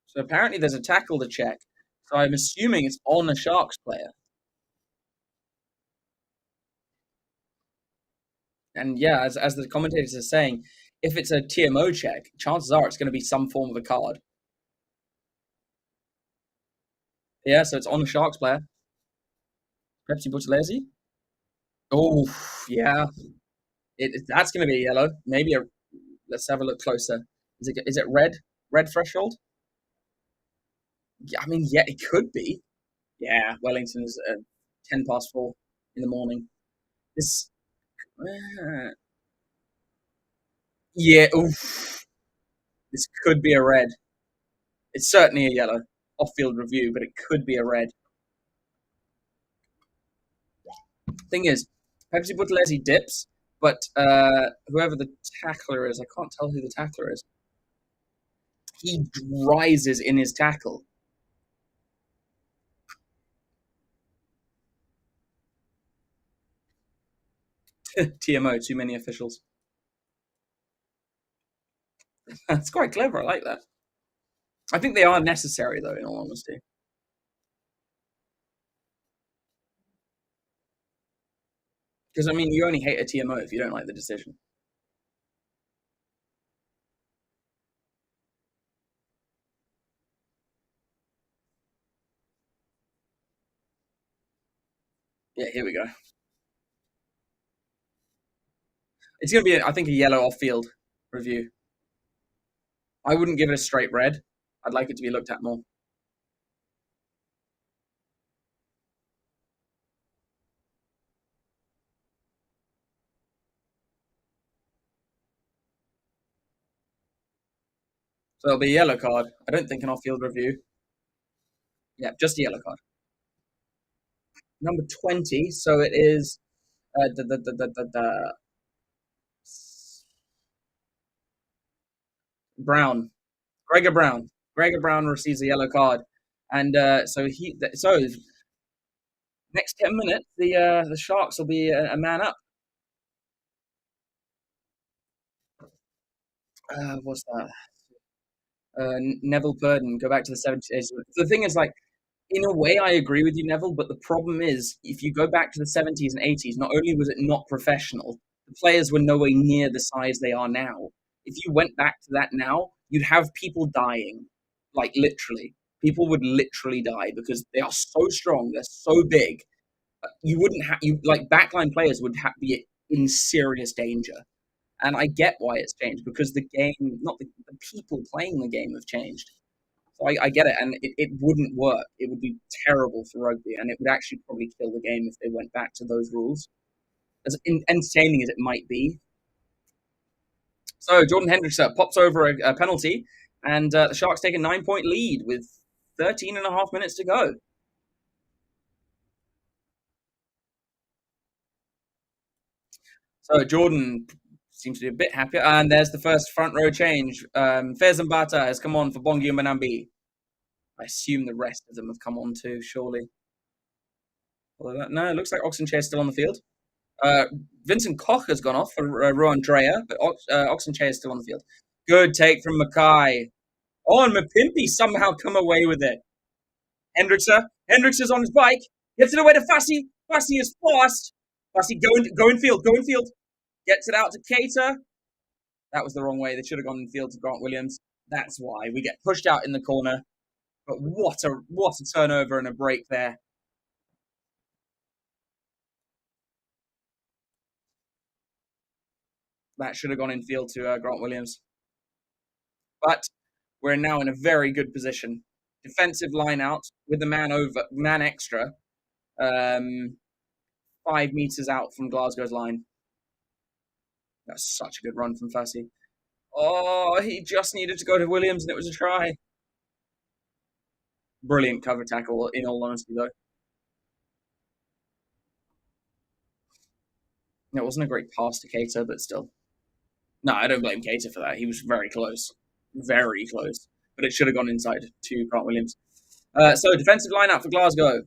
So apparently there's a tackle to check. So I'm assuming it's on a Sharks player. And yeah, as the commentators are saying, if it's a TMO check, chances are it's going to be some form of a card. Yeah, so it's on a Sharks player. Pepsi Buttalesi. Oh, yeah. That's going to be a yellow. Maybe let's have a look closer. Is it red? Red threshold? Yeah, I mean, yeah, it could be. Yeah, Wellington's 4:10 in the morning. This, yeah, oof, this could be a red. It's certainly a yellow. Off-field review, but it could be a red. Thing is, Pepsi Buttalesi dips, but whoever the tackler is, I can't tell who the tackler is. He rises in his tackle. TMO, too many officials. That's quite clever. I like that. I think they are necessary, though, in all honesty. Because, I mean, you only hate a TMO if you don't like the decision. Yeah, here we go. It's going to be, I think, a yellow off-field review. I wouldn't give it a straight red. I'd like it to be looked at more. So it'll be a yellow card. I don't think an off-field review. Yeah, just a yellow card. Number 20. So it is Brown. Gregor Brown. Gregor Brown receives a yellow card, and so next 10 minutes the Sharks will be a man up. What's that? Neville Purden, go back to the 70s. The thing is, like, in a way, I agree with you, Neville, but the problem is, if you go back to the 70s and 80s, not only was it not professional, the players were nowhere near the size they are now. If you went back to that now, you'd have people dying, like literally. People would literally die because they are so strong, they're so big. You wouldn't have you like backline players would be in serious danger. And I get why it's changed because the game, not the people playing the game have changed. So I get it, and it wouldn't work. It would be terrible for rugby, and it would actually probably kill the game if they went back to those rules. As entertaining as it might be. So Jordan Hendricks pops over a penalty, and the Sharks take a 9-point lead with 13 and a half minutes to go. So Jordan seems to be a bit happier, and there's the first front row change. Faiz Mbata has come on for Bongi Mbanambi. I assume the rest of them have come on too, surely. No, it looks like Oxenchair is still on the field. Vincent Koch has gone off for Rowan Dreyer, but Oxenchair is still on the field. Good take from Mackay. Oh, and Mapimpi somehow come away with it. Hendricks is on his bike. Gets it away to Fassi. Fassi is fast. Fassi, go in field. Gets it out to Cater. That was the wrong way. They should have gone in field to Grant Williams. That's why we get pushed out in the corner. But what a turnover and a break there. That should have gone in field to Grant Williams. But we're now in a very good position. Defensive line out with the man extra, 5 meters out from Glasgow's line. That's such a good run from Fassi. Oh, he just needed to go to Williams, and it was a try. Brilliant cover tackle, in all honesty, though. It wasn't a great pass to Cater, but still. No, I don't blame Cater for that. He was very close. Very close. But it should have gone inside to Grant Williams. So, defensive line out for Glasgow.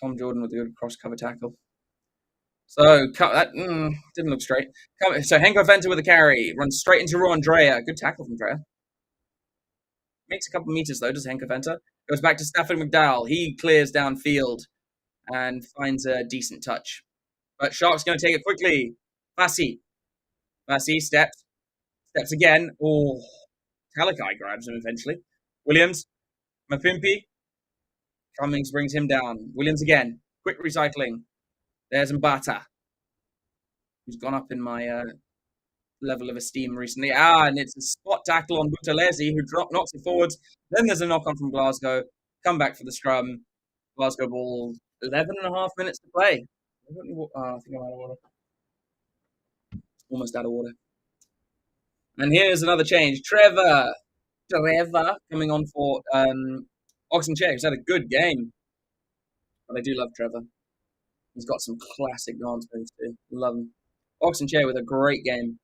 Tom Jordan with a good cross cover tackle. So that didn't look straight. So Henko Venter with a carry, runs straight into Rowan Dreyer. Good tackle from Dreyer. Makes a couple meters though, does Henko Venter. Goes back to Stafford McDowell. He clears downfield and finds a decent touch. But Shark's going to take it quickly. Fassi steps again. Oh, Talakai grabs him eventually. Williams, Mapimpi. Cummings brings him down. Williams again. Quick recycling. There's Mbata, who's gone up in my level of esteem recently. And it's a spot tackle on Buthelezi, who knocks it forwards. Then there's a knock on from Glasgow. Come back for the scrum. Glasgow ball, 11 and a half minutes to play. I think I'm out of order. Almost out of order. And here's another change. Trevor coming on for Oxenchair, who's had a good game. But I do love Trevor. He's got some classic dance moves too. Love him. Oxenchair with a great game.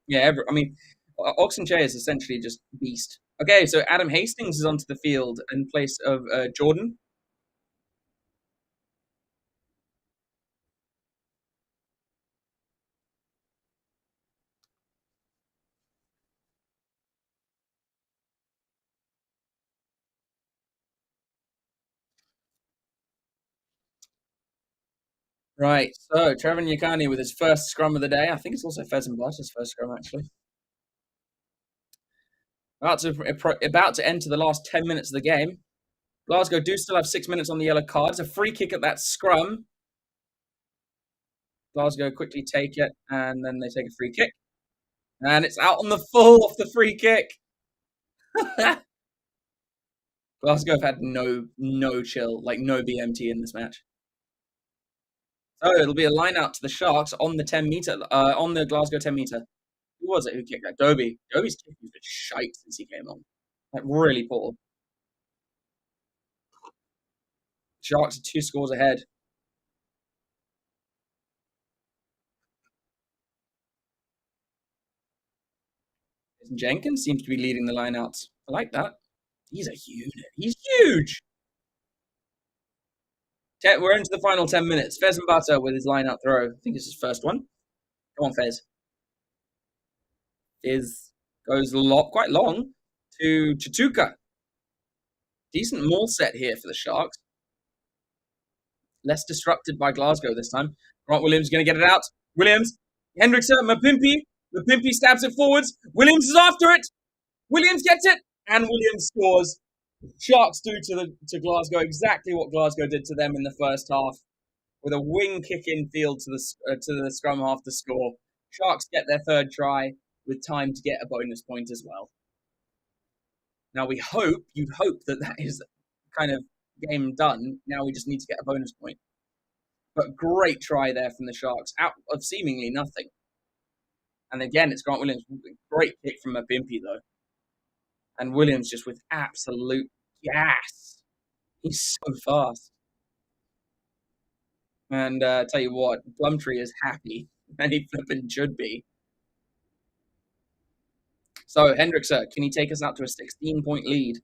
Yeah, I mean, Oxenchair is essentially just beast. Okay, so Adam Hastings is onto the field in place of Jordan. Right, so Trevor Nyakani with his first scrum of the day. I think it's also Fez and Butter's first scrum, actually. About to enter the last 10 minutes of the game. Glasgow do still have 6 minutes on the yellow cards. A free kick at that scrum. Glasgow quickly take it, and then they take a free kick. And it's out on the full off the free kick. Glasgow have had no chill, like no BMT in this match. So it'll be a line out to the Sharks on the 10-meter, on the Glasgow 10-meter. Who was it who kicked that? Dobie. Dobie's kicking been shite since he came on. Like, really poor. Sharks are 2 scores ahead. Jenkins seems to be leading the lineouts. I like that. He's a unit. He's huge. We're into the final 10 minutes. Fez and Butter with his lineout throw. I think it's his first one. Come on, Fez. Goes quite long to Chatuka. Decent maul set here for the Sharks. Less disrupted by Glasgow this time. Grant Williams going to get it out. Williams. Hendrickson. Mapimpi. Mapimpi stabs it forwards. Williams is after it. Williams gets it. And Williams scores. Sharks do to Glasgow exactly what Glasgow did to them in the first half, with a wing kick in field to the scrum half to score. Sharks get their third try with time to get a bonus point as well. Now you'd hope that is kind of game done. Now we just need to get a bonus point. But great try there from the Sharks out of seemingly nothing. And again, it's Grant Williams. Great kick from Mapimpi though. And Williams just with absolute gas. He's so fast. And tell you what, Plumtree is happy. And he flipping should be. So, Hendrickson, can he take us out to a 16-point lead?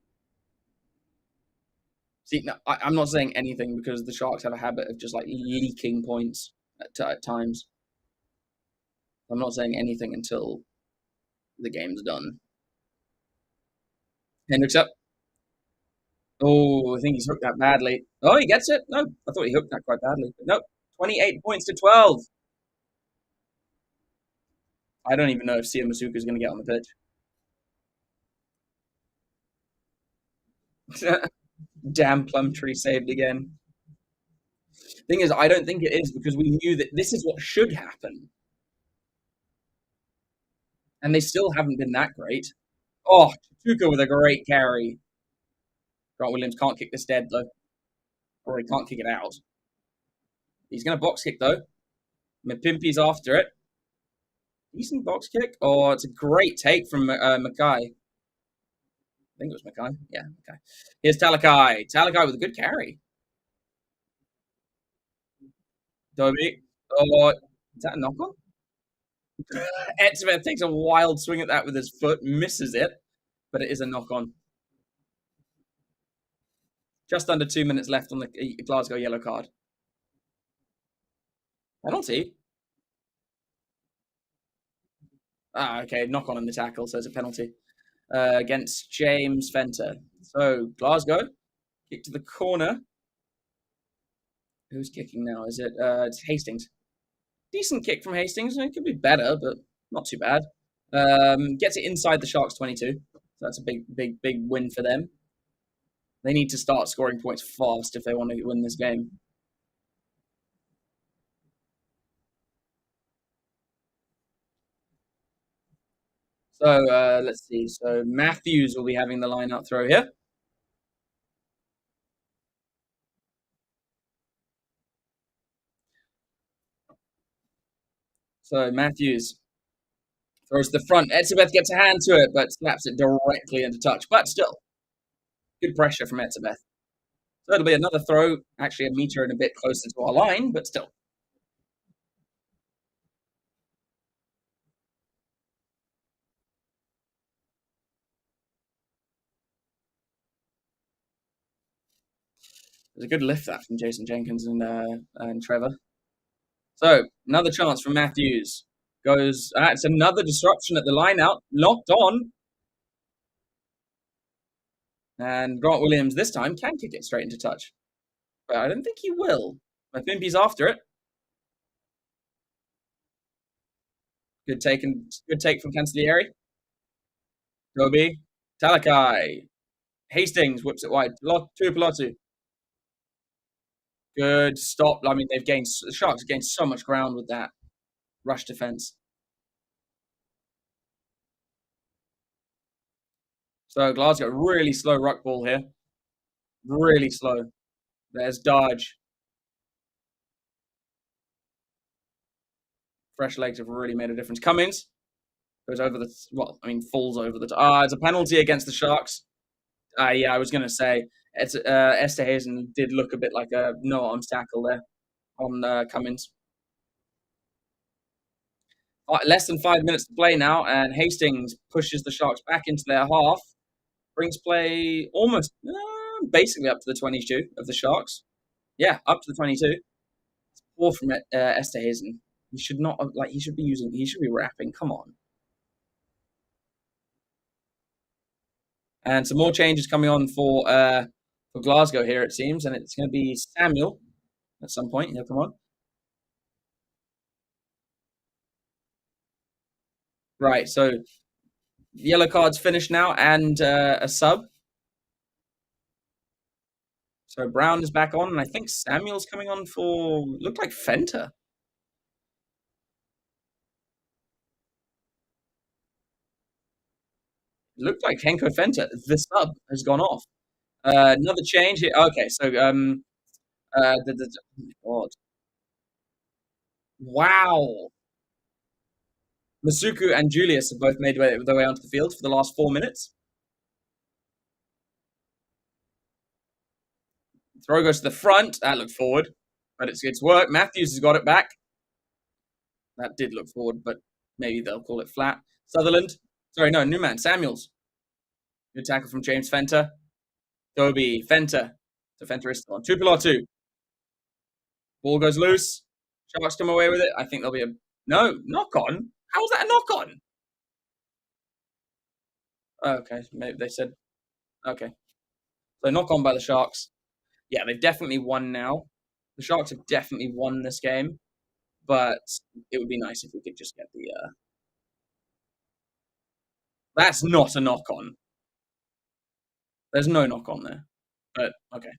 See, no, I'm not saying anything because the Sharks have a habit of just like leaking points at times. I'm not saying anything until the game's done. Hendrickson. Oh, I think he's hooked that badly. Oh, he gets it? No, I thought he hooked that quite badly. But no, 28 points to 12. I don't even know if Sia Masuka is going to get on the pitch. Damn, Plumtree saved again. Thing is, I don't think it is because we knew that this is what should happen. And they still haven't been that great. Oh, Tuka with a great carry. Grant Williams can't kick this dead, though. Or he can't kick it out. He's going to box kick, though. Mapimpi's after it. Decent box kick. Oh, it's a great take from Mackay. I think it was Mackay. Yeah, okay. Here's Talakai. Talakai with a good carry. Dobie. Oh, is that a knock on? Etzebeth takes a wild swing at that with his foot, misses it, but it is a knock on. Just under 2 minutes left on the Glasgow yellow card. Penalty? Okay, knock on in the tackle, so it's a penalty against James Fenter. So Glasgow kick to the corner. Who's kicking now? Is it? It's Hastings. Decent kick from Hastings. It could be better, but not too bad. Gets it inside the Sharks 22. So that's a big win for them. They need to start scoring points fast if they want to win this game. So let's see. So Matthews will be having the line-out throw here. So Matthews throws to the front. Etzebeth gets a hand to it, but slaps it directly into touch. But still, good pressure from Etzebeth. So it'll be another throw, actually a meter and a bit closer to our line, but still. There's a good lift that from Jason Jenkins and Trevor. So another chance from Matthews. Goes, it's another disruption at the line out. Locked on. And Grant Williams this time can kick it straight into touch. But I don't think he will. Mapimpi's after it. Good take from Cancellieri. Kobe. Talakai. Hastings whips it wide. Tuipulotu. Good stop. I mean, the Sharks have gained so much ground with that rush defense. So Glasgow, really slow ruck ball here. Really slow. There's Dodge. Fresh legs have really made a difference. Cummings goes over falls over the. It's a penalty against the Sharks. Yeah, I was going to say, Esterhazen did look a bit like a no-arms tackle there on Cummins. Less than 5 minutes to play now, and Hastings pushes the Sharks back into their half. Brings play almost basically up to the 22 of the Sharks. Yeah, up to the 22. Poor from Esterhazen. He should not have, he should be wrapping. Come on. And some more changes coming on for Glasgow here, it seems, and it's going to be Samuel at some point. He'll come on. Right, so yellow card's finished now, and a sub. So Brown is back on, and I think Samuel's coming on for, looked like Fenter. Looked like Henko Fenter. The sub has gone off. Another change here. Okay, so God. Wow. Masuku and Julius have both made their way onto the field for the last 4 minutes. Throw goes to the front. That looked forward, but it's worked. Matthews has got it back. That did look forward, but maybe they'll call it flat. Sutherland. Sorry, no, Newman. Samuels. Good tackle from James Fenter. Dobie. Fenter. So Fenter is still on. Tuipulotu. Ball goes loose. Sharks come away with it. I think there'll be a... No, knock on. How was that a knock on? Okay, maybe they said... Okay. So knock on by the Sharks. Yeah, they've definitely won now. The Sharks have definitely won this game, but it would be nice if we could just get the... That's not a knock on. There's no knock on there, but okay.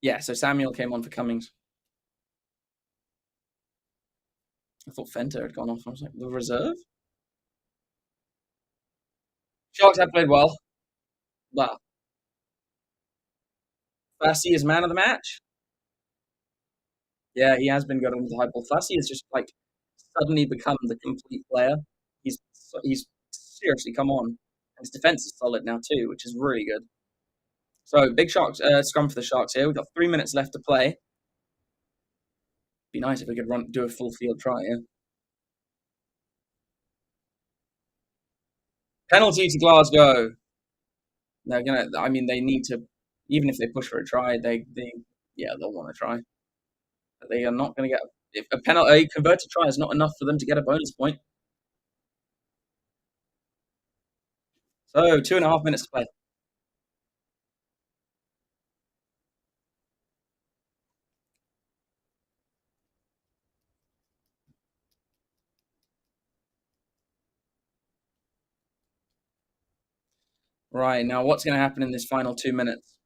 Yeah, so Samuel came on for Cummings. I thought Fenter had gone off. I was like, the reserve? Sharks have played well. Well, Fassi is man of the match. Yeah, he has been good on the high ball. Fassi has just suddenly become the complete player. He's seriously come on. And his defense is solid now too, which is really good. So big Sharks scrum for the Sharks here. We've got 3 minutes left to play. Be nice if we could do a full field try. Yeah. Penalty to Glasgow. They're gonna. I mean, they need to. Even if they push for a try, they'll want to try. But they are not going to get. If a converted try is not enough for them to get a bonus point. So 2.5 minutes to play. Right, now what's going to happen in this final 2 minutes?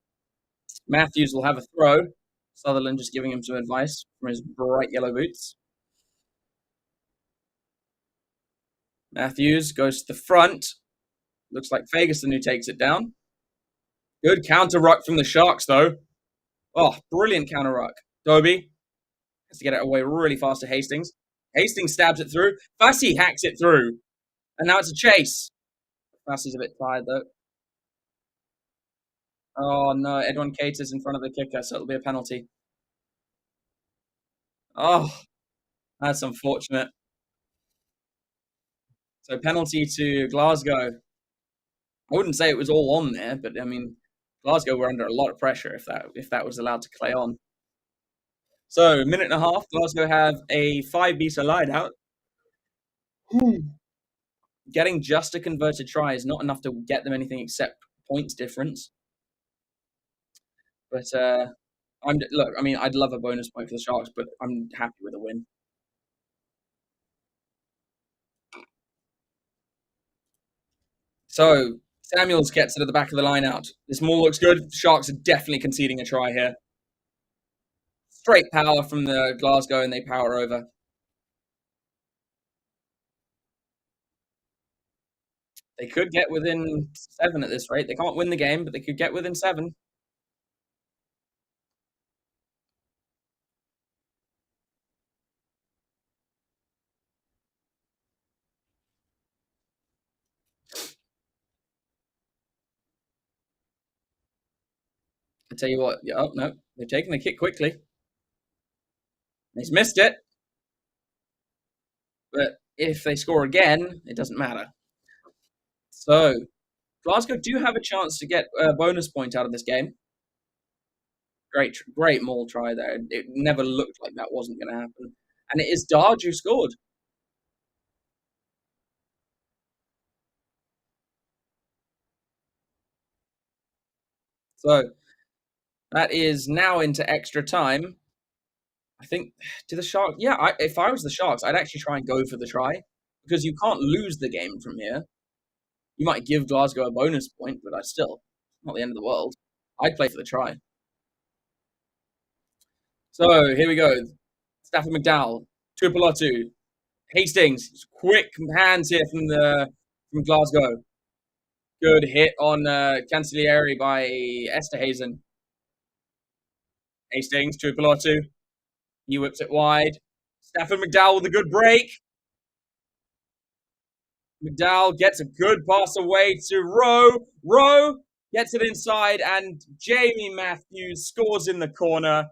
Matthews will have a throw. Sutherland just giving him some advice from his bright yellow boots. Matthews goes to the front. Looks like Fagerson who takes it down. Good counter ruck from the Sharks, though. Oh, brilliant counter ruck. Dobie has to get it away really fast to Hastings. Hastings stabs it through. Fassi hacks it through. And now it's a chase. Fassi's a bit tired, though. Oh, no. Edwin Cater's in front of the kicker, so it'll be a penalty. Oh, that's unfortunate. So penalty to Glasgow. I wouldn't say it was all on there, but I mean, Glasgow were under a lot of pressure if that was allowed to play on. So, minute and a half, Glasgow have a 5-meter line out. Getting just a converted try is not enough to get them anything except points difference. But look. I mean, I'd love a bonus point for the Sharks, but I'm happy with a win. So Samuels gets it at the back of the line out. This maul looks good. Sharks are definitely conceding a try here. Straight power from the Glasgow, and they power over. They could get within 7 at this rate. They can't win the game, but they could get within 7. I tell you what. Oh no, they're taking the kick quickly. He's missed it, but if they score again, it doesn't matter. So Glasgow do have a chance to get a bonus point out of this game. Great maul try there. It never looked like that wasn't going to happen, and it is Darge who scored. So that is now into extra time. I think to the Sharks. Yeah, if I was the Sharks, I'd actually try and go for the try because you can't lose the game from here. You might give Glasgow a bonus point, but I still not the end of the world. I'd play for the try. So here we go. Stafford McDowell, Tuipulotu, Hastings, quick hands here from Glasgow. Good hit on Cancellieri by Esterhazen. Hastings, Tuipulotu. He whips it wide. Stafford McDowell with a good break. McDowell gets a good pass away to Rowe. Rowe gets it inside, and Jamie Matthews scores in the corner.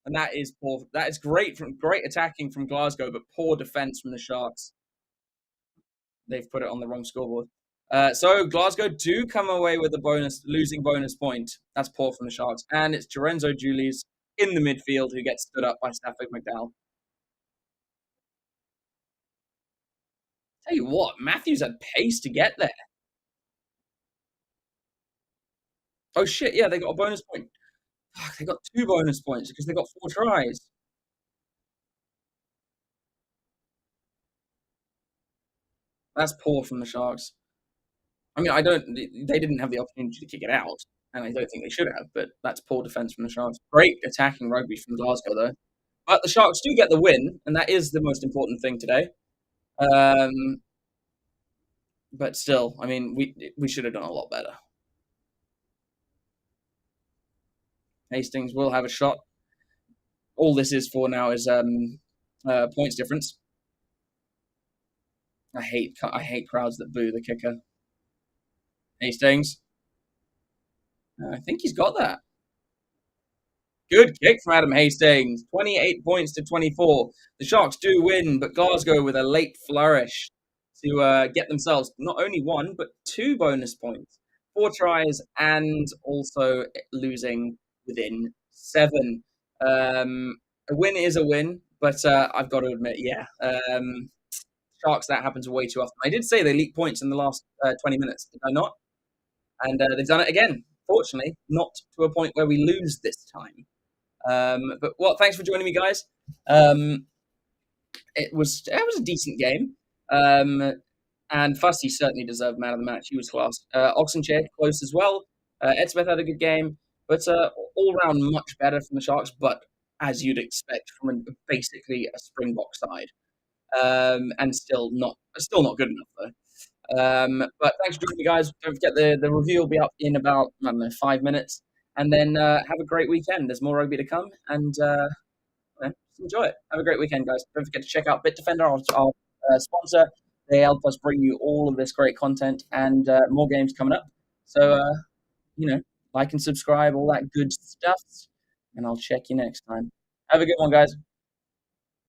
And that is poor. That is great attacking from Glasgow, but poor defense from the Sharks. They've put it on the wrong scoreboard. So Glasgow do come away with a losing bonus point. That's poor from the Sharks. And it's Lorenzo Julies in the midfield who gets stood up by Stafford McDowell. Tell you what, Matthews had pace to get there. Oh shit, yeah, they got a bonus point. Fuck, they got 2 bonus points because they got 4 tries. That's poor from the Sharks. I mean, they didn't have the opportunity to kick it out, and I don't think they should have, but that's poor defense from the Sharks. Great attacking rugby from Glasgow, though. But the Sharks do get the win, and that is the most important thing today. Um, but still, I mean, we should have done a lot better. Hastings will have a shot. All this is for now is points difference. I hate crowds that boo the kicker. Hastings. I think he's got that. Good kick from Adam Hastings. 28 points to 24. The Sharks do win, but Glasgow with a late flourish to get themselves not only 1, but 2 bonus points. 4 tries and also losing within 7. A win is a win, but I've got to admit, yeah, Sharks, that happens way too often. I did say they leaked points in the last 20 minutes, did I not? And they've done it again. Fortunately, not to a point where we lose this time. But well, thanks for joining me, guys. It was a decent game, and Fussy certainly deserved man of the match. He was class. Oxenchair close as well. Edsmith had a good game, but all round much better from the Sharks. But as you'd expect from basically a Springbok side, and still not good enough though. But thanks for joining me, guys. Don't forget the review will be up in about, I don't know, 5 minutes. And then have a great weekend. There's more rugby to come, and enjoy it. Have a great weekend, guys. Don't forget to check out BitDefender, our sponsor. They help us bring you all of this great content and more games coming up. So, like and subscribe, all that good stuff. And I'll check you next time. Have a good one, guys.